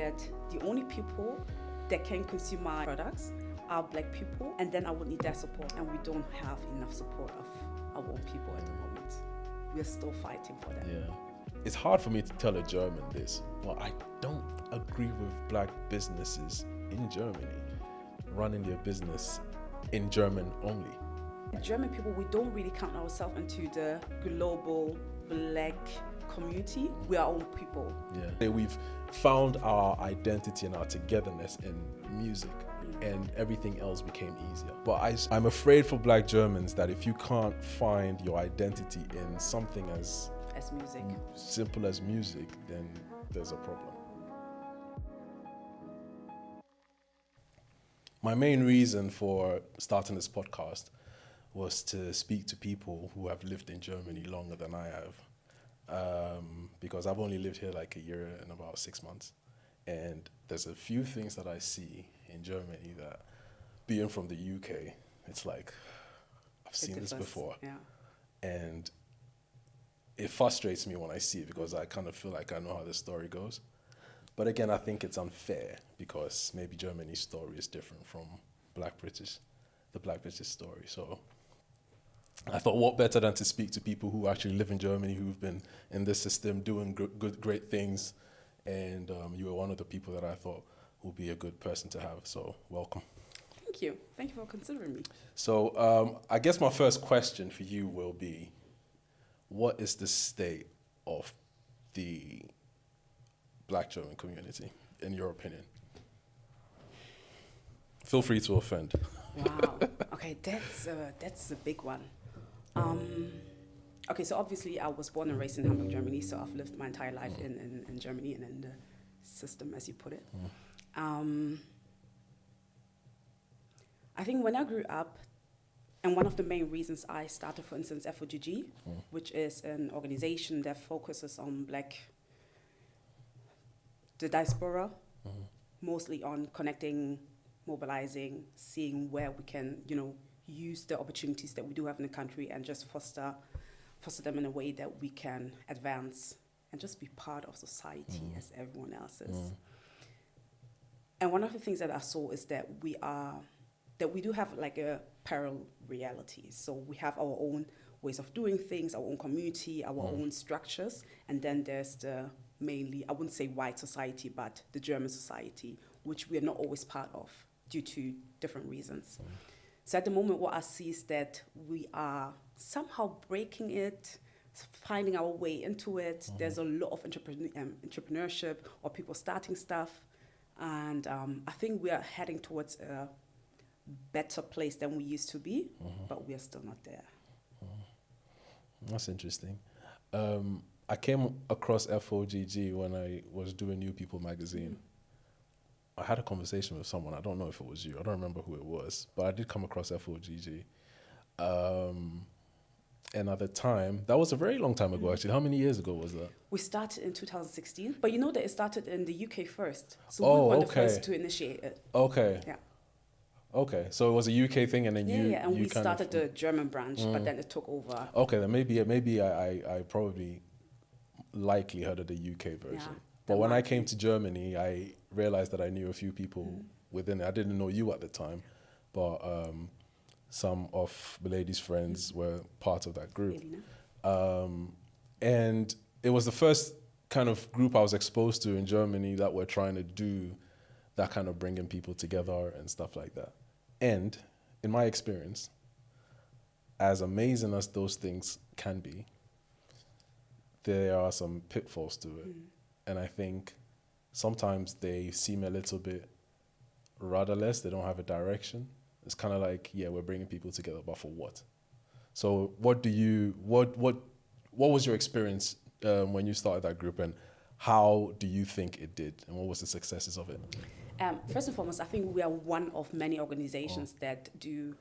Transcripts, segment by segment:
that the only people that can consume my products are Black people, and then I would need their support, and we don't have enough support of our own people at the moment. We're still fighting for that. Yeah. It's hard for me to tell a German this, but I don't agree with Black businesses in Germany running their business in German only. German people, we don't really count ourselves into the global Black community. We are our own people. Yeah. We've found our identity and our togetherness in music, and everything else became easier. But I'm afraid for Black Germans that if you can't find your identity in something as music, simple as music, then there's a problem. My main reason for starting this podcast was to speak to people who have lived in Germany longer than I have, because I've only lived here like a year and about 6 months. And there's a few things that I see in Germany that, being from the UK, it's like, I've seen this before. Yeah. And it frustrates me when I see it because I kind of feel like I know how the story goes. But again, I think it's unfair because maybe Germany's story is different from the Black British story. So I thought, what better than to speak to people who actually live in Germany, who've been in this system doing great things. And you were one of the people that I thought would be a good person to have. So welcome. Thank you. Thank you for considering me. So I guess my first question for you will be, what is the state of the Black German community, in your opinion? Feel free to offend. Wow. Okay, that's a big one. Okay, so obviously I was born and raised in Hamburg, Germany, so I've lived my entire life in Germany and in the system, as you put it. I think when I grew up, and one of the main reasons I started, for instance, FOGG, which is an organization that focuses on the diaspora, mostly on connecting, mobilizing, seeing where we can, use the opportunities that we do have in the country and just foster them in a way that we can advance and just be part of society as everyone else is. And one of the things that I saw is that we do have like a parallel reality. So we have our own ways of doing things, our own community, our own structures, and then there's the mainly, I wouldn't say white society, but the German society, which we are not always part of due to different reasons. So at the moment, what I see is that we are somehow breaking it, finding our way into it. There's a lot of entrepreneurship or people starting stuff. And I think we are heading towards a better place than we used to be, but we are still not there. That's interesting. I came across FOGG when I was doing New People magazine. I had a conversation with someone. I don't know if it was you. I don't remember who it was, but I did come across FOGG. And at the time, that was a very long time ago, actually. How many years ago was that? We started in 2016, but you know that it started in the UK first. So we were the first to initiate it. Okay. Yeah. Okay, so it was a UK thing, and then and we started the German branch, but then it took over. Okay, then maybe I probably likely heard of the UK version. Yeah, but when I came to Germany, I realized that I knew a few people within it. I didn't know you at the time, but some of the lady's friends were part of that group. And it was the first kind of group I was exposed to in Germany that were trying to do that kind of bringing people together and stuff like that. And in my experience, as amazing as those things can be, there are some pitfalls to it. And I think sometimes they seem a little bit rudderless. They don't have a direction. It's kind of like, we're bringing people together, but for what? So what was your experience when you started that group, and how do you think it did, and what was the successes of it? First and foremost, I think we are one of many organizations that do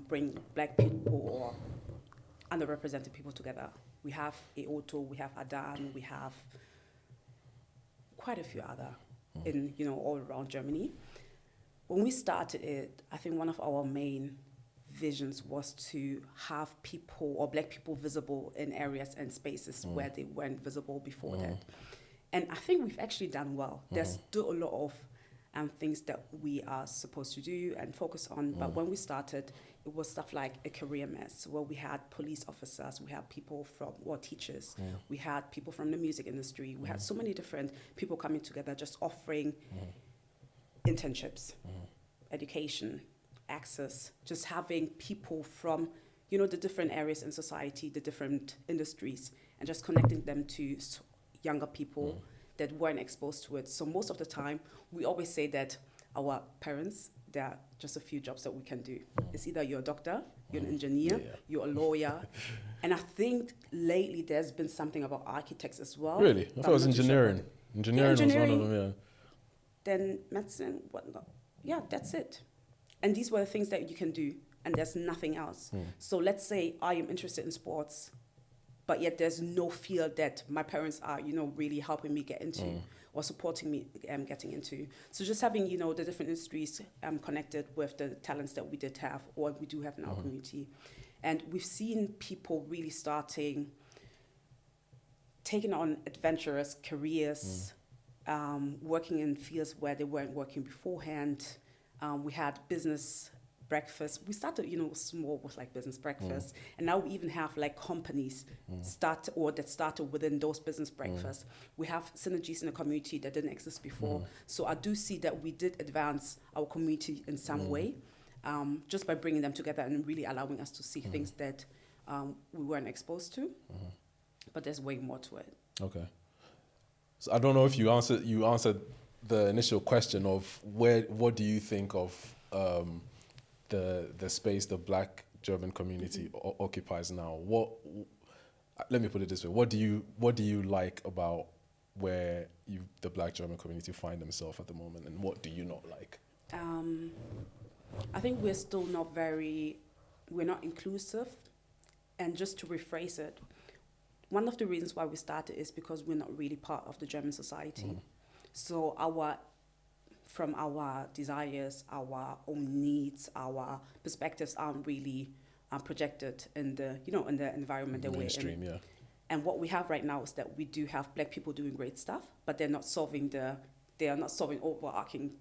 bring Black people or underrepresented people together. We have EOTO, we have ADAN, we have quite a few other in all around Germany. When we started it, I think one of our main visions was to have people or Black people visible in areas and spaces where they weren't visible before that. And I think we've actually done well. There's still a lot of things that we are supposed to do and focus on. But when we started, it was stuff like a career mess where we had police officers, we had people from, teachers, we had people from the music industry, we had so many different people coming together just offering internships, education, access, just having people from, the different areas in society, the different industries, and just connecting them to younger people that weren't exposed to it. So most of the time, we always say that our parents, there are just a few jobs that we can do. It's either you're a doctor, you're an engineer, you're a lawyer. And I think lately there's been something about architects as well. Really? I thought it was engineering. Engineering was one of them, yeah. Then medicine, whatnot. Yeah, that's it. And these were the things that you can do, and there's nothing else. So let's say I am interested in sports, but yet there's no field that my parents are, really helping me get into or supporting me getting into. So just having, the different industries connected with the talents that we did have or we do have in our community. And we've seen people really taking on adventurous careers, working in fields where they weren't working beforehand. We had business breakfast. We started, small with like business breakfast, and now we even have like companies that started within those business breakfasts. We have synergies in the community that didn't exist before. So I do see that we did advance our community in some way, just by bringing them together and really allowing us to see things that we weren't exposed to. But there's way more to it. Okay. So I don't know if you answered the initial question of what do you think of the space the Black German community occupies now. Let me put it this way: what do you like about where the Black German community find themselves at the moment, and what do you not like? I think we're still we're not inclusive. And just to rephrase it, one of the reasons why we started is because we're not really part of the German society. So from our desires, our own needs, our perspectives aren't really projected in the environment that we're in. Yeah. And what we have right now is that we do have Black people doing great stuff, but they're not solving overarching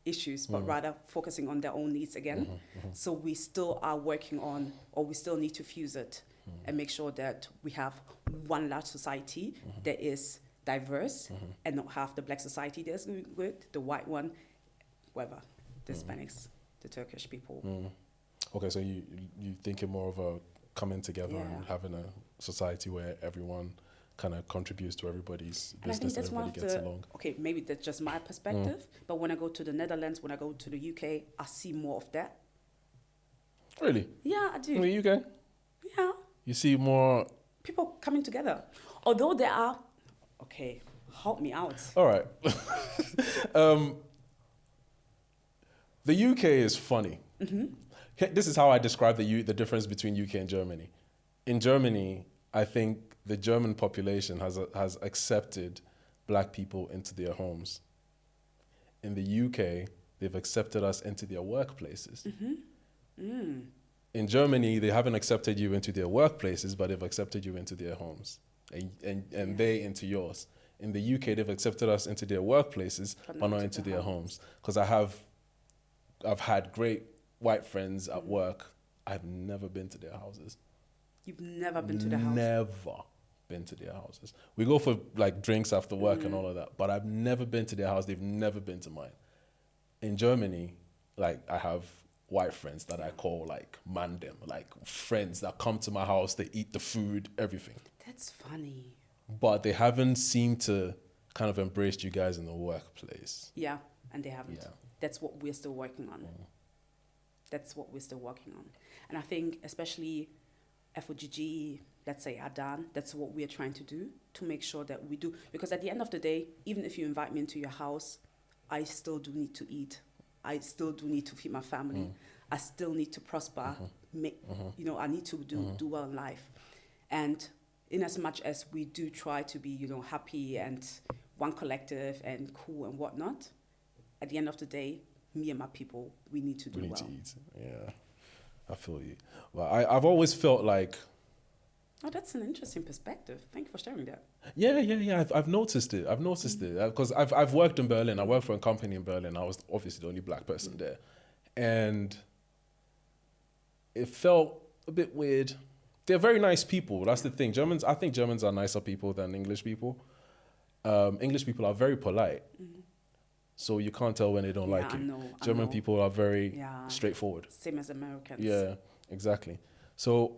issues, but rather focusing on their own needs again. So we still are working on, or we still need to fuse it and make sure that we have one large society that is diverse and not have the Black society that's good, the white one, whatever, the Hispanics, the Turkish people. Okay, so you thinking more of a coming together and having a society where everyone kind of contributes to everybody's business and everybody gets along. Okay, maybe that's just my perspective, but when I go to the Netherlands, when I go to the UK, I see more of that. Really? Yeah, I do. In the UK? Yeah. You see more people coming together. Although there are, okay, help me out. All right. The UK is funny. This is how I describe the difference between UK and Germany. In Germany, I think the German population has accepted Black people into their homes. In the UK, they've accepted us into their workplaces. In Germany, they haven't accepted you into their workplaces, but they've accepted you into their homes, and they into yours. In the UK, they've accepted us into their workplaces, but not into their homes. Because I've had great white friends at work. I've never been to their houses. You've never been to their house? Never been to their houses. We go for like drinks after work and all of that, but I've never been to their house. They've never been to mine. In Germany, like I have white friends that I call like mandem, like friends that come to my house, they eat the food, everything. That's funny. But they haven't seemed to kind of embrace you guys in the workplace. Yeah, and they haven't. Yeah. That's what we're still working on. That's what we're still working on. And I think especially FOGG, let's say Adan, that's what we're trying to do to make sure that we do. Because at the end of the day, even if you invite me into your house, I still do need to eat. I still do need to feed my family. I still need to prosper. I need to do well in life. And in as much as we do try to be, happy and one collective and cool and whatnot, at the end of the day, me and my people, we need to do well. We need to eat. Yeah, I feel you. But I've always felt like Oh, that's an interesting perspective. Thank you for sharing that. Yeah. I've noticed it. I've noticed it because I've worked in Berlin. I worked for a company in Berlin. I was obviously the only black person there, and it felt a bit weird. They're very nice people. That's the thing. I think Germans are nicer people than English people. English people are very polite, so you can't tell when they don't like I you. know, I German know. people are very Yeah. straightforward. Same as Americans. Yeah, exactly. So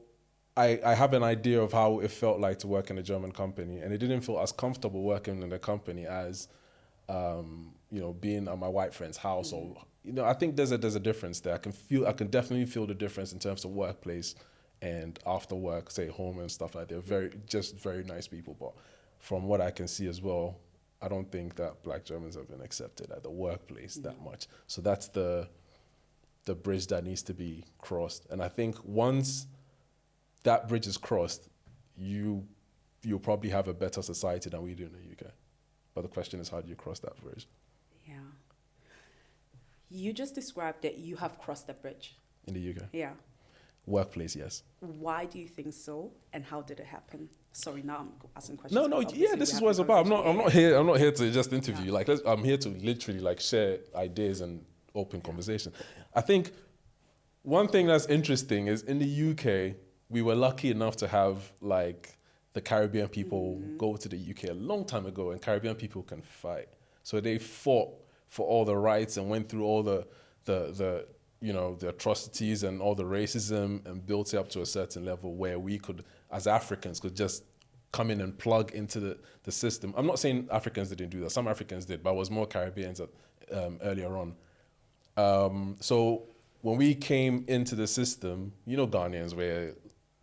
I have an idea of how it felt like to work in a German company, and it didn't feel as comfortable working in a company as, being at my white friend's house. Or I think there's a difference there. I can definitely feel the difference in terms of workplace and after work, say home and stuff like that. They're very nice people, but from what I can see as well, I don't think that black Germans have been accepted at the workplace that much. So that's the bridge that needs to be crossed. And I think once that bridge is crossed, you'll probably have a better society than we do in the UK. But the question is, how do you cross that bridge? Yeah. You just described that you have crossed the bridge. In the UK? Yeah. Workplace, yes. Why do you think so, and how did it happen? Sorry, now I'm asking questions. No, but obviously yeah, this we is have what it's the about. conversation. I'm not here to just interview. Yeah. Like, I'm here to literally like share ideas and open conversation. I think one thing that's interesting is in the UK, we were lucky enough to have like the Caribbean people go to the UK a long time ago, and Caribbean people can fight. So they fought for all the rights and went through all the the atrocities and all the racism, and built it up to a certain level where we could, as Africans, could just come in and plug into the system. I'm not saying Africans didn't do that. Some Africans did, but it was more Caribbeans earlier on. So when we came into the system, Ghanaians were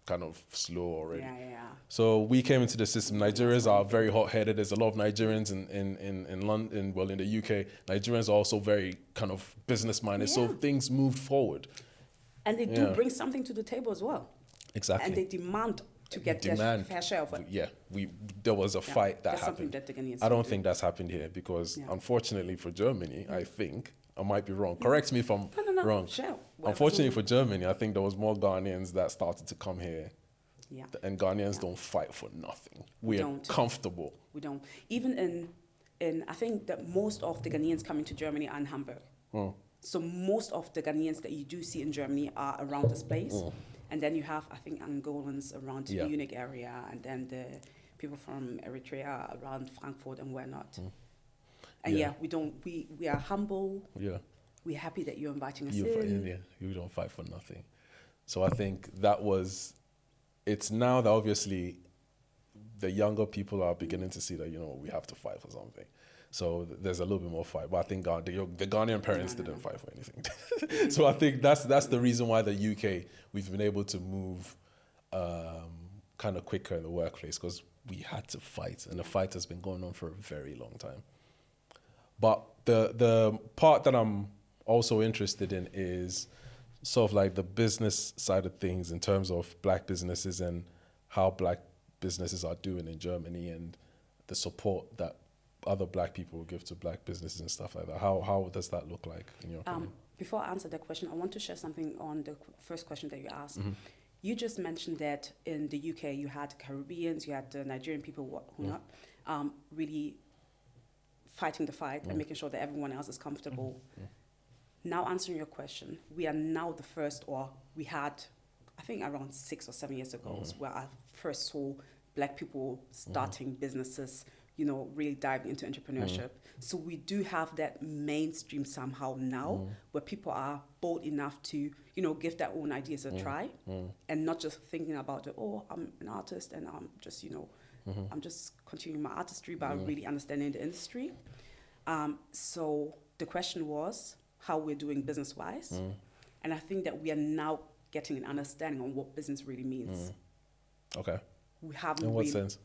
kind of slow already. Yeah. So we came into the system. Nigerians are very hot-headed. There's a lot of Nigerians in London, well, in the UK. Nigerians are also very kind of business-minded. So Yeah. things moved forward. And they do bring something to the table as well. Exactly. And they demand to get their fair share of it. Yeah, there was a fight that That's something happened. that the Ghanaians I don't do. think that's happened here because, Yeah. unfortunately for Germany, I think, I might be wrong. Correct me if I'm No. wrong. Sure. Unfortunately for Germany, I think there was more Ghanaians that started to come here. Yeah. And Ghanaians don't fight for nothing. We're don't. comfortable. We don't. Even in I think that most of the Ghanaians coming to Germany are in Hamburg. So most of the Ghanaians that you do see in Germany are around this place. And then you have, I think, Angolans around the Munich area, and then the people from Eritrea around Frankfurt and whatnot. And we are humble. Yeah. We're happy that you're inviting us in. You don't fight for nothing. So I think it's now that obviously the younger people are beginning to see that, we have to fight for something. So there's a little bit more fight. But I think the Ghanaian parents didn't fight for anything. So I think that's the reason why the UK, we've been able to move kind of quicker in the workplace, because we had to fight. And the fight has been going on for a very long time. But the part that I'm also interested in is sort of like the business side of things in terms of black businesses and how black businesses are doing in Germany, and the support that other black people will give to black businesses and stuff like that. How does that look like in your opinion? Before I answer that question, I want to share something on the first question that you asked. You just mentioned that in the UK you had Caribbeans, you had the Nigerian people who not really fighting the fight and making sure that everyone else is comfortable. Now answering your question, we are now the first, or we had, I think around 6 or 7 years ago, where I first saw black people starting businesses, really diving into entrepreneurship. So we do have that mainstream somehow now, where people are bold enough to, give their own ideas a try, and not just thinking about I'm an artist and I'm just, I'm just continuing my artistry, but really understanding the industry. So the question was how we're doing business-wise. And I think that we are now getting an understanding on what business really means. Okay. We haven't In what really, sense?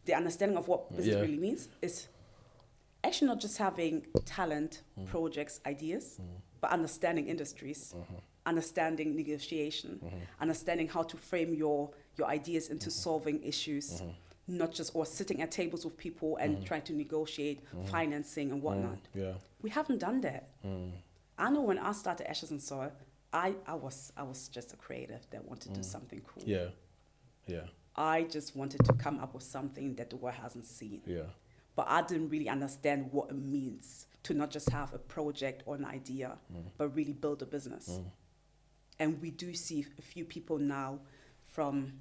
the understanding of what business really means is actually not just having talent, projects, ideas, but understanding industries, understanding negotiation, understanding how to frame your ideas into solving issues, not just, or sitting at tables with people and trying to negotiate financing and whatnot. Yeah. We haven't done that. I know when I started Ashes and Soil, I was just a creative that wanted to do something cool. Yeah. Yeah. I just wanted to come up with something that the world hasn't seen. Yeah. But I didn't really understand what it means to not just have a project or an idea, but really build a business. And we do see a few people now from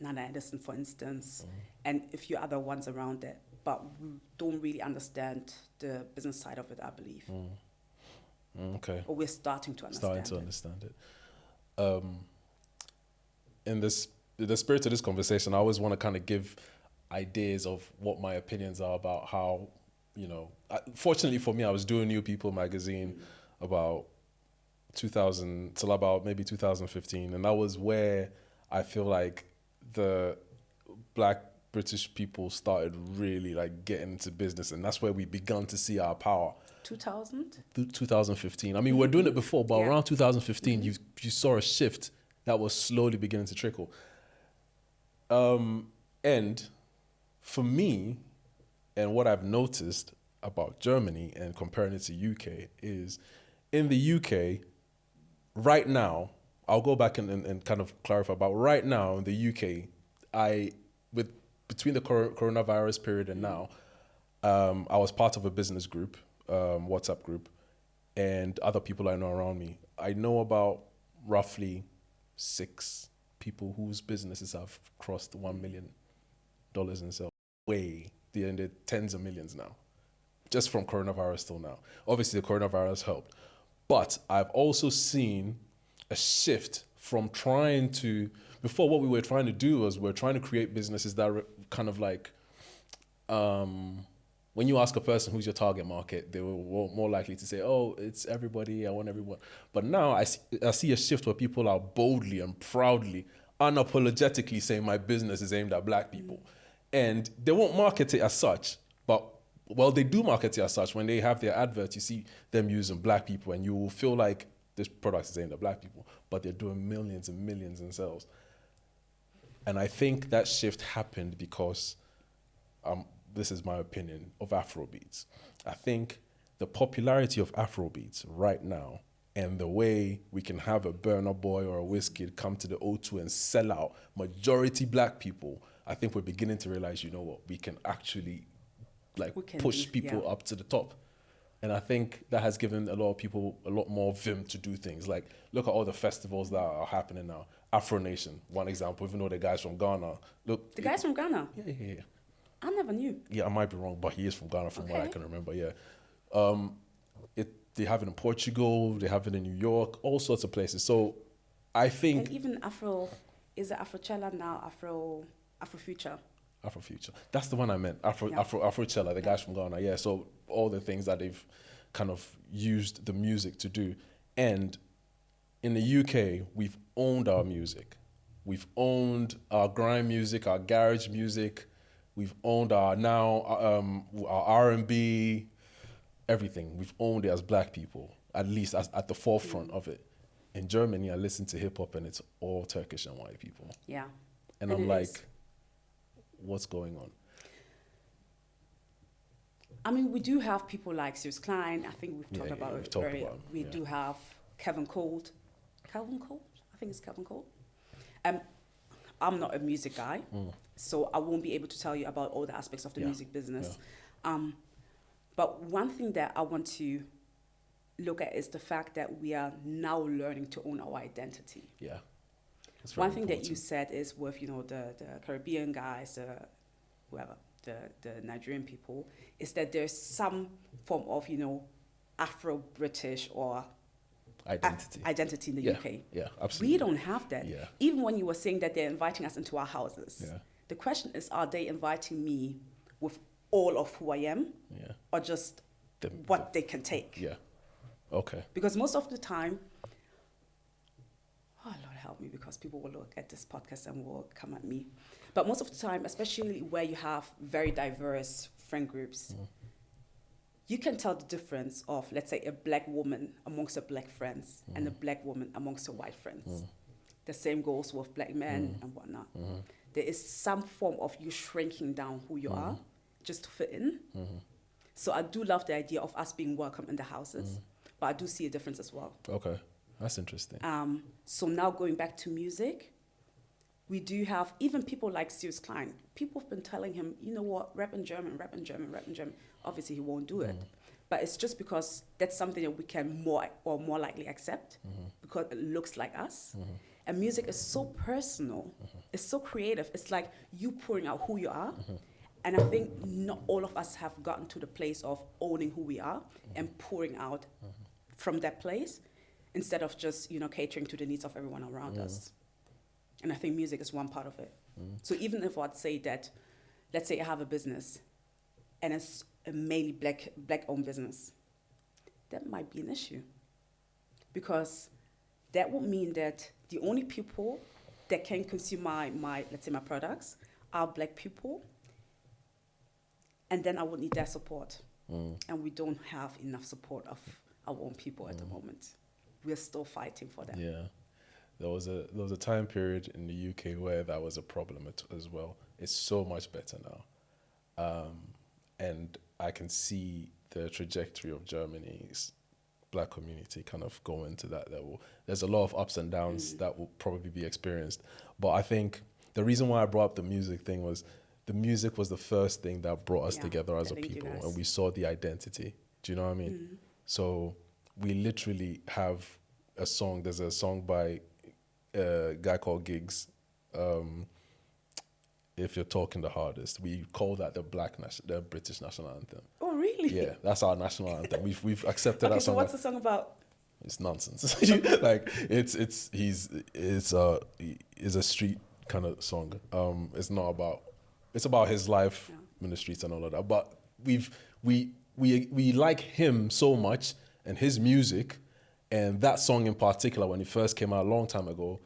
Nana Edison, for instance, and a few other ones around it, but we don't really understand the business side of it, I believe. Okay. Or we're starting to understand understand it. In the spirit of this conversation, I always want to kind of give ideas of what my opinions are about how, fortunately for me, I was doing New People magazine about 2000 till about maybe 2015, and that was where I feel like the Black British people started really like getting into business, and that's where we began to see our power. 2000? 2015. I mean, we were doing it before, but around 2015, you saw a shift that was slowly beginning to trickle. And for me, and what I've noticed about Germany and comparing it to UK is, in the UK, right now, I'll go back and kind of clarify, but right now in the UK, between the coronavirus period and now, I was part of a business group, WhatsApp group, and other people I know around me. I know about roughly 6 people whose businesses have crossed $1 million in sales. They're in the tens of millions now, just from coronavirus till now. Obviously, the coronavirus helped, but I've also seen a shift from before what we were trying to do was we're trying to create businesses that are kind of like, when you ask a person who's your target market, they were more likely to say, oh, it's everybody, I want everyone. But now I see a shift where people are boldly and proudly, unapologetically saying my business is aimed at Black people. And they won't market it as such, but, well, they do market it as such. When they have their adverts, you see them using Black people, and you will feel like this product is aimed at Black people, but they're doing millions and millions in sales. And I think that shift happened because, this is my opinion, of Afrobeats. I think the popularity of Afrobeats right now, and the way we can have a Burna Boy or a Wizkid come to the O2 and sell out majority Black people, I think we're beginning to realize, you know what, we can actually push people up to the top. And I think that has given a lot of people a lot more vim to do things. Like, look at all the festivals that are happening now. Afro Nation, one example, even though the guy's from Ghana. Look, the guy's from Ghana? Yeah. I never knew. Yeah, I might be wrong, but he is from Ghana from what I can remember, yeah. They have it in Portugal, they have it in New York, all sorts of places. So I think... And even is it Afrochella now, Afrofuture? Afrofuture. That's the one I meant. Afrochella, the guys from Ghana. Yeah, so all the things that they've kind of used the music to do. And in the UK, we've owned our music. We've owned our grime music, our garage music. We've owned our R&B, everything. We've owned it as Black people, at least at the forefront of it. In Germany, I listen to hip hop and it's all Turkish and white people. Yeah. And I'm like, what's going on? I mean, we do have people like Sirius Klein. I think we've talked about it earlier. We do have Kevin Colt. Calvin Colt? I think it's Kevin Colt. I'm not a music guy, so I won't be able to tell you about all the aspects of the music business. Yeah. But one thing that I want to look at is the fact that we are now learning to own our identity. Yeah. One thing that you said is with, the Caribbean guys, the Nigerian people, is that there's some form of, Afro-British or identity in the UK. Yeah, absolutely. We don't have that. Yeah. Even when you were saying that they're inviting us into our houses, the question is, are they inviting me with all of who I am, or just what they can take? Yeah. Okay. Because most of the time, oh Lord help me, because people will look at this podcast and will come at me. But most of the time, especially where you have very diverse friend groups, you can tell the difference of, let's say, a Black woman amongst her Black friends and a Black woman amongst her white friends. The same goes with Black men and whatnot. There is some form of you shrinking down who you are just to fit in. So I do love the idea of us being welcome in the houses, but I do see a difference as well. Okay, that's interesting. So now going back to music, We do have even people like Sirius Klein. People have been telling him, you know what, rap in German, rap in German, rap in German. Obviously, he won't do it. But it's just because that's something that we can more likely accept because it looks like us. And music is so personal. It's so creative. It's like you pouring out who you are. And I think not all of us have gotten to the place of owning who we are and pouring out from that place instead of just, catering to the needs of everyone around us. And I think music is one part of it. So even if I'd say that, let's say I have a business and it's a mainly black-owned business, that might be an issue. Because that would mean that the only people that can consume my let's say my products are black people. And then I would need their support. And we don't have enough support of our own people at the moment. We're still fighting for that. Yeah. There was a time period in the UK where that was a problem as well. It's so much better now. And I can see the trajectory of Germany's black community kind of going to that level. There's a lot of ups and downs that will probably be experienced. But I think the reason why I brought up the music thing was the music was the first thing that brought us together as a people. And we saw the identity. Do you know what I mean? So we literally have a song. There's a song by a guy called Giggs, If You're Talking the Hardest. We call that the British national anthem. Oh, really? Yeah, that's our national anthem. We've accepted that Okay, song. so what's the song about? It's nonsense. Like it's a street kind of song. It's not about. It's about his life in the streets and all of that. But we like him so much and his music, and that song in particular when it first came out a long time ago,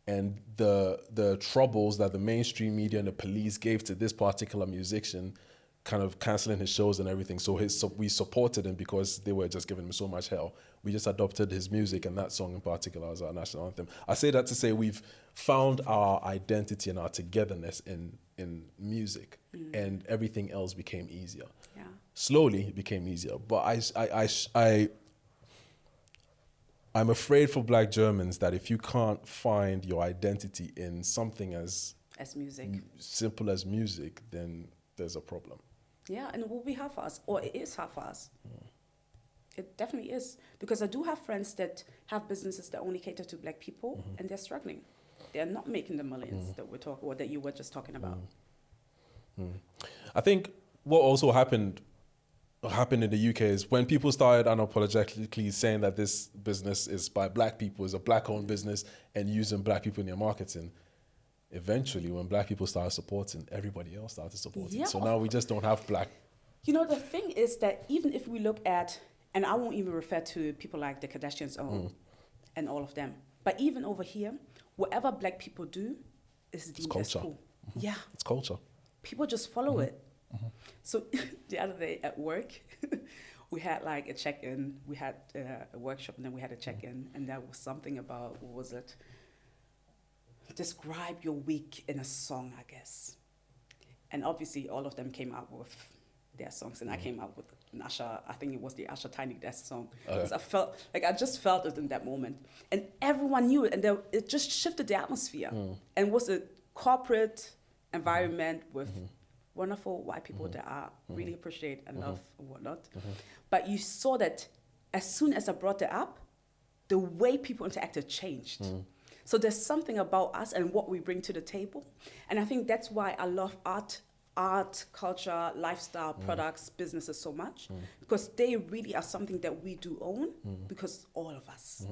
and the troubles that the mainstream media and the police gave to this particular musician, kind of canceling his shows and everything. So we supported him because they were just giving him so much hell. We just adopted his music and that song in particular as our national anthem. I say that to say we've found our identity and our togetherness in music, and everything else became easier. Yeah. Slowly it became easier, but I'm afraid for Black Germans that if you can't find your identity in something as music, simple as music, then there's a problem. Yeah, and it will be hard for us, or it is hard for us. It definitely is, because I do have friends that have businesses that only cater to black people, and they're struggling. They're not making the millions that we're talking, or that you were just talking about. I think what also happened in the UK is when people started unapologetically saying that this business is by black people, is a black-owned business, and using black people in their marketing. Eventually, when black people started supporting, everybody else started supporting. So now we just don't have black. The thing is that even if we look at, and I won't even refer to people like the Kardashians and all of them, but even over here, whatever black people do is deemed as cool. Yeah. It's culture. People just follow it. So the other day at work, we had like a check-in. We had a workshop, and then we had a check-in, and that was something about, what was it? Describe your week in a song, I guess. And obviously all of them came out with their songs, and I came out with an Usher, I think it was the Usher Tiny Desk song. Because I just felt it in that moment. And everyone knew it, and it just shifted the atmosphere. And it was a corporate environment with wonderful white people that I really appreciate and love and whatnot. But you saw that as soon as I brought it up, the way people interacted changed. So there's something about us and what we bring to the table. And I think that's why I love art, culture, lifestyle, products, businesses so much. Because they really are something that we do own, because all of us.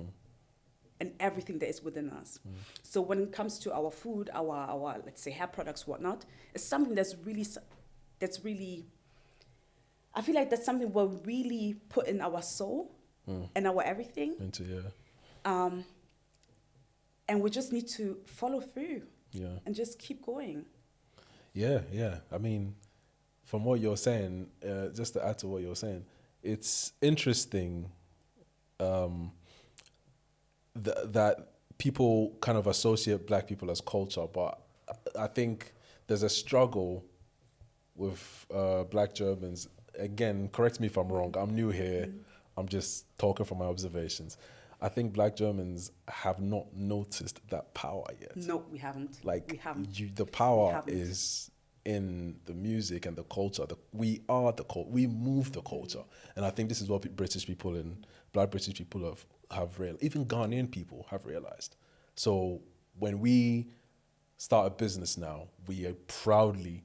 And everything that is within us. So when it comes to our food, our let's say hair products, whatnot, it's something that's really, I feel like that's something we're really put in our soul and our everything. And we just need to follow through and just keep going. Yeah. I mean, from what you're saying, just to add to what you're saying, it's interesting that people kind of associate black people as culture, but I think there's a struggle with Black Germans. Again, correct me if I'm wrong. I'm new here. I'm just talking from my observations. I think Black Germans have not noticed that power yet. No, we haven't. Like, we haven't. the We power haven't. is in the music and the culture. We are the culture. We move the culture. And I think this is what British people and Black British people have realized. Even Ghanaian people have realized. So when we start a business now, we proudly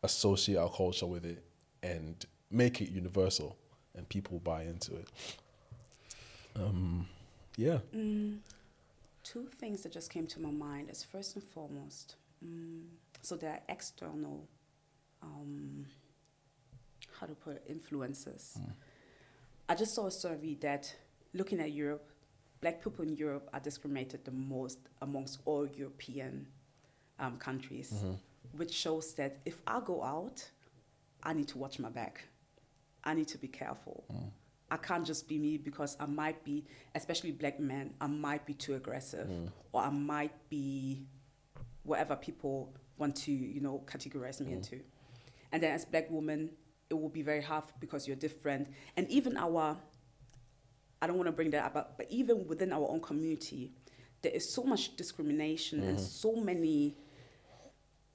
associate our culture with it and make it universal, and people buy into it. Yeah. Two things that just came to my mind is, first and foremost, so there are external, how to put it, influences. I just saw a survey that, looking at Europe, Black people in Europe are discriminated the most amongst all European countries, which shows that if I go out, I need to watch my back. I need to be careful. I can't just be me, because I might be, especially Black men, I might be too aggressive, or I might be whatever people want to, categorize me into. And then as Black women, it will be very hard because you're different. And even I don't want to bring that up, but even within our own community, there is so much discrimination and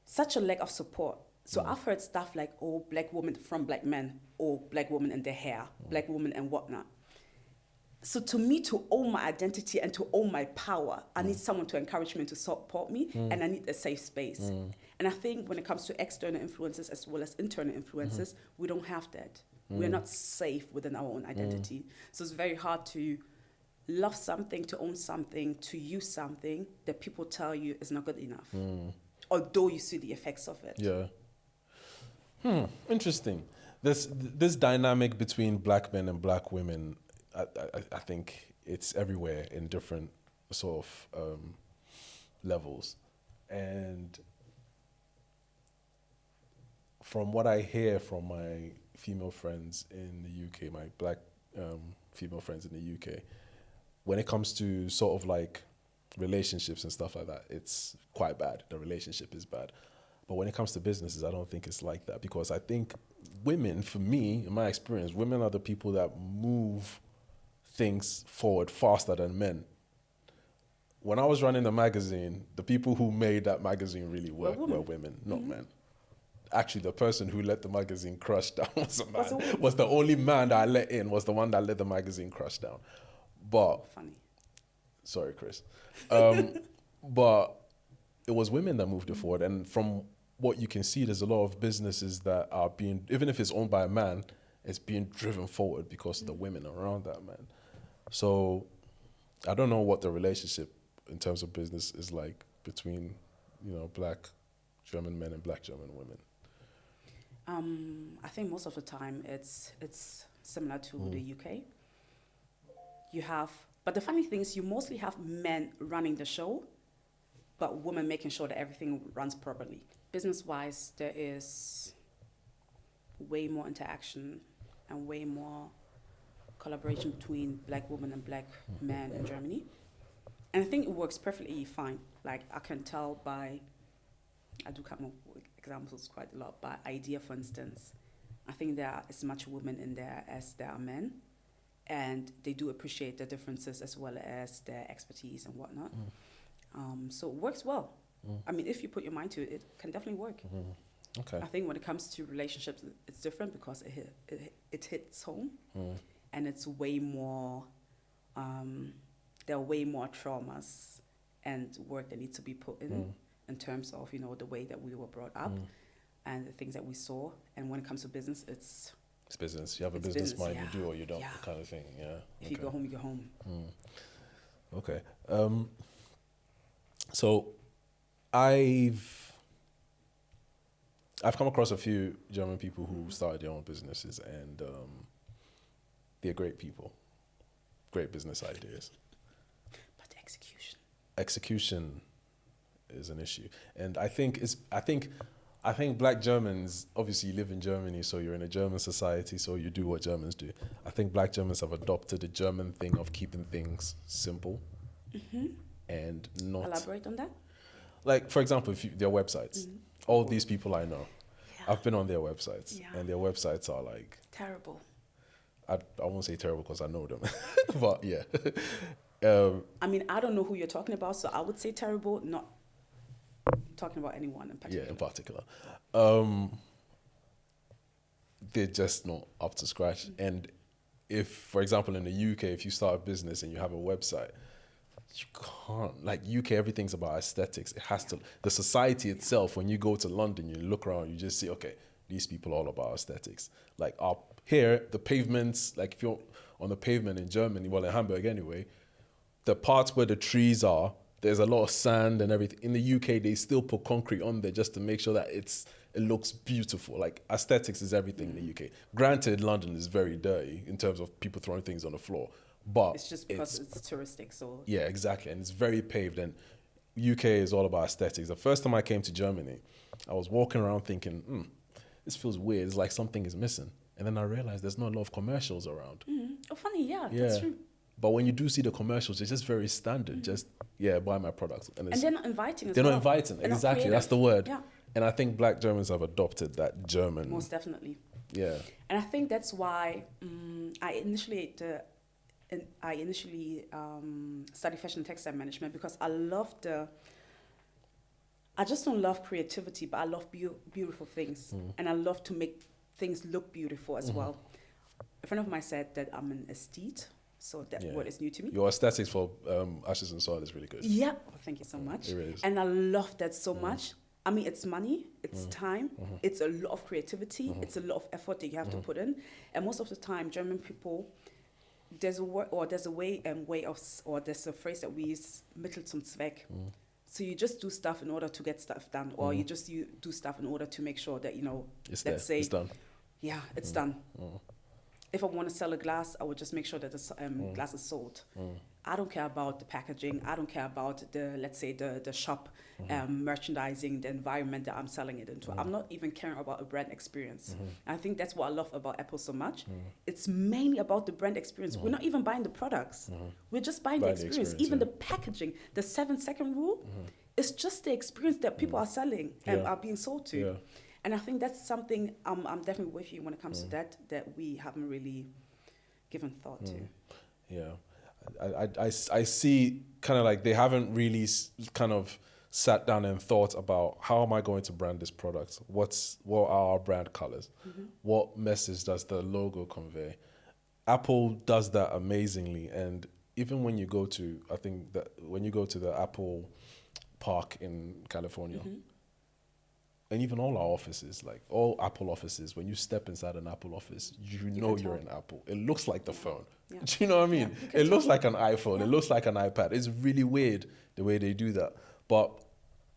such a lack of support. So I've heard stuff like, oh, Black women from Black men, or Black women and their hair, Black women and whatnot. So to me, to own my identity and to own my power, I need someone to encourage me and to support me, and I need a safe space. And I think when it comes to external influences as well as internal influences, we don't have that. We're not safe within our own identity. So it's very hard to love something, to own something, to use something that people tell you is not good enough, although you see the effects of it. Yeah. Interesting. This dynamic between Black men and Black women, I think it's everywhere in different sort of levels. And from what I hear from my female friends in the UK, my Black female friends in the UK, when it comes to sort of like relationships and stuff like that, it's quite bad. The relationship is bad. But when it comes to businesses, I don't think it's like that, because I think women, for me, in my experience, women are the people that move things forward faster than men. When I was running the magazine, the people who made that magazine really work were women, not men. Actually, the person who let the magazine crush down was a man. Was the only man that I let in, was the one that let the magazine crush down. But Funny. Sorry, Chris. But it was women that moved it forward. And from what you can see, there's a lot of businesses that are being, even if it's owned by a man, it's being driven forward because of the women around that man. So I don't know what the relationship in terms of business is like between, Black German men and Black German women. I think most of the time it's similar to the UK. But the funny thing is, you mostly have men running the show, but women making sure that everything runs properly. Business-wise, there is way more interaction and way more collaboration between Black women and Black men in Germany. And I think it works perfectly fine. Like, I can tell by, I do come up with examples quite a lot, by IDEA, for instance. I think there are as much women in there as there are men, and they do appreciate the differences as well as their expertise and whatnot. So it works well. I mean, if you put your mind to it, it can definitely work. Okay. I think when it comes to relationships, it's different because it hits home, and it's way more, there are way more traumas and work that needs to be put in terms of, the way that we were brought up and the things that we saw. And when it comes to business, it's business. You have a business mind, yeah. you do or you don't, kind of thing. Yeah. If you go home, you go home. Okay. So I've come across a few German people who started their own businesses, and they're great people, great business ideas. But Execution is an issue, and I think Black Germans, obviously you live in Germany, so you're in a German society, so you do what Germans do. I think Black Germans have adopted the German thing of keeping things simple and not... Elaborate on that? Like, for example, their websites. All these people I know, I've been on their websites, and their websites are like... Terrible. I won't say terrible because I know them, but yeah. I mean, I don't know who you're talking about, so I would say terrible, not talking about anyone in particular. Yeah, in particular. They're just not up to scratch. And if, for example, in the UK, if you start a business and you have a website, you can't, like UK, everything's about aesthetics. It has to, the society itself, when you go to London, you look around, you just see, okay, these people are all about aesthetics. Like up here, the pavements, like if you're on the pavement in Germany, well, in Hamburg anyway, the parts where the trees are, there's a lot of sand and everything. In the UK, they still put concrete on there just to make sure that it looks beautiful. Like aesthetics is everything in the UK. Granted, London is very dirty in terms of people throwing things on the floor, but It's just because it's touristic, so yeah, exactly, and it's very paved. And UK is all about aesthetics. The first time I came to Germany, I was walking around thinking, this feels weird. It's like something is missing. And then I realized there's not a lot of commercials around. oh, funny, yeah, Yeah. that's true. But when you do see the commercials, it's just very standard. Just, buy my products. And they're not inviting as they're well. not inviting. They're not Exactly, that's the creative. word. Yeah, And I think Black Germans have adopted that German. most definitely. Yeah. And I think that's why I initially studied fashion and textile management, because I just don't love creativity, but I love beautiful things. And I love to make things look beautiful as well. A friend of mine said that I'm an aesthete, so that word is new to me. Your aesthetics for Ashes and Soil is really good. Yeah, thank you so much. It really is. And I love that so much. I mean, it's money, it's time, it's a lot of creativity, it's a lot of effort that you have to put in. And most of the time, German people, there's a word, or there's a way or there's a phrase that we use, Mittel zum Zweck. So you just do stuff in order to get stuff done, or you do stuff in order to make sure that, It's let's say, it's done. yeah, it's done. If I want to sell a glass, I would just make sure that the glass is sold. I don't care about the packaging. I don't care about the shop merchandising, the environment that I'm selling it into. I'm not even caring about a brand experience. And I think that's what I love about Apple so much. It's mainly about the brand experience. We're not even buying the products. We're just buying the experience. Even the packaging, the 7-second rule, it's just the experience that people are selling and are being sold to. Yeah. And I think that's something I'm definitely with you when it comes to that we haven't really given thought to. Yeah. I see kind of like they haven't really kind of sat down and thought about, how am I going to brand this product? What are our brand colors? What message does the logo convey? Apple does that amazingly. And even when you go to, I think that when you go to the Apple Park in California, and even all our offices, like all Apple offices, when you step inside an Apple office, you know you're in Apple. It looks like the phone. Yeah. Do you know what I mean? Yeah, it looks like an iPhone. Yeah. It looks like an iPad. It's really weird the way they do that. But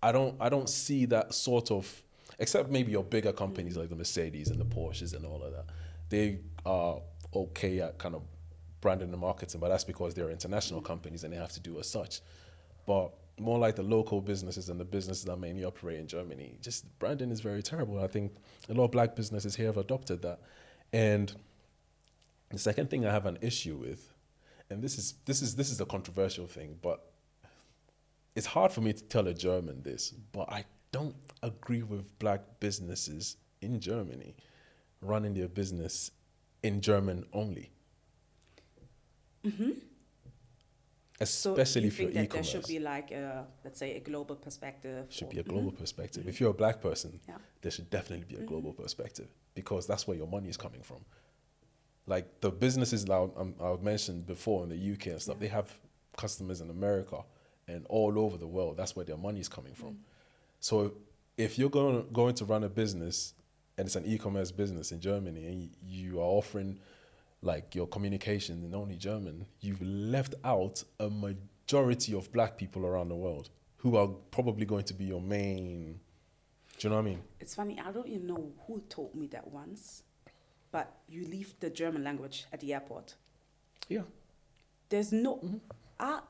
I don't see that sort of, except maybe your bigger companies like the Mercedes and the Porsches and all of that. They are okay at kind of branding and marketing, but that's because they're international companies and they have to do as such. But more like the local businesses and the businesses that mainly operate in Germany, just branding is very terrible. I think a lot of Black businesses here have adopted that. And the second thing I have an issue with, and this is a controversial thing, but it's hard for me to tell a German this, but I don't agree with Black businesses in Germany running their business in German only. Especially so you if you're think that e-commerce. there should be like let's say a global perspective. Should be a global perspective. If you're a Black person, there should definitely be a global perspective, because that's where your money is coming from. Like the businesses that I mentioned before in the UK and stuff, they have customers in America and all over the world. That's where their money is coming from. So if you're going to run a business and it's an e-commerce business in Germany and you are offering like your communication in only German, you've left out a majority of Black people around the world who are probably going to be your main, do you know what I mean? It's funny, I don't even know who told me that once, but you leave the German language at the airport. Yeah. There's no, I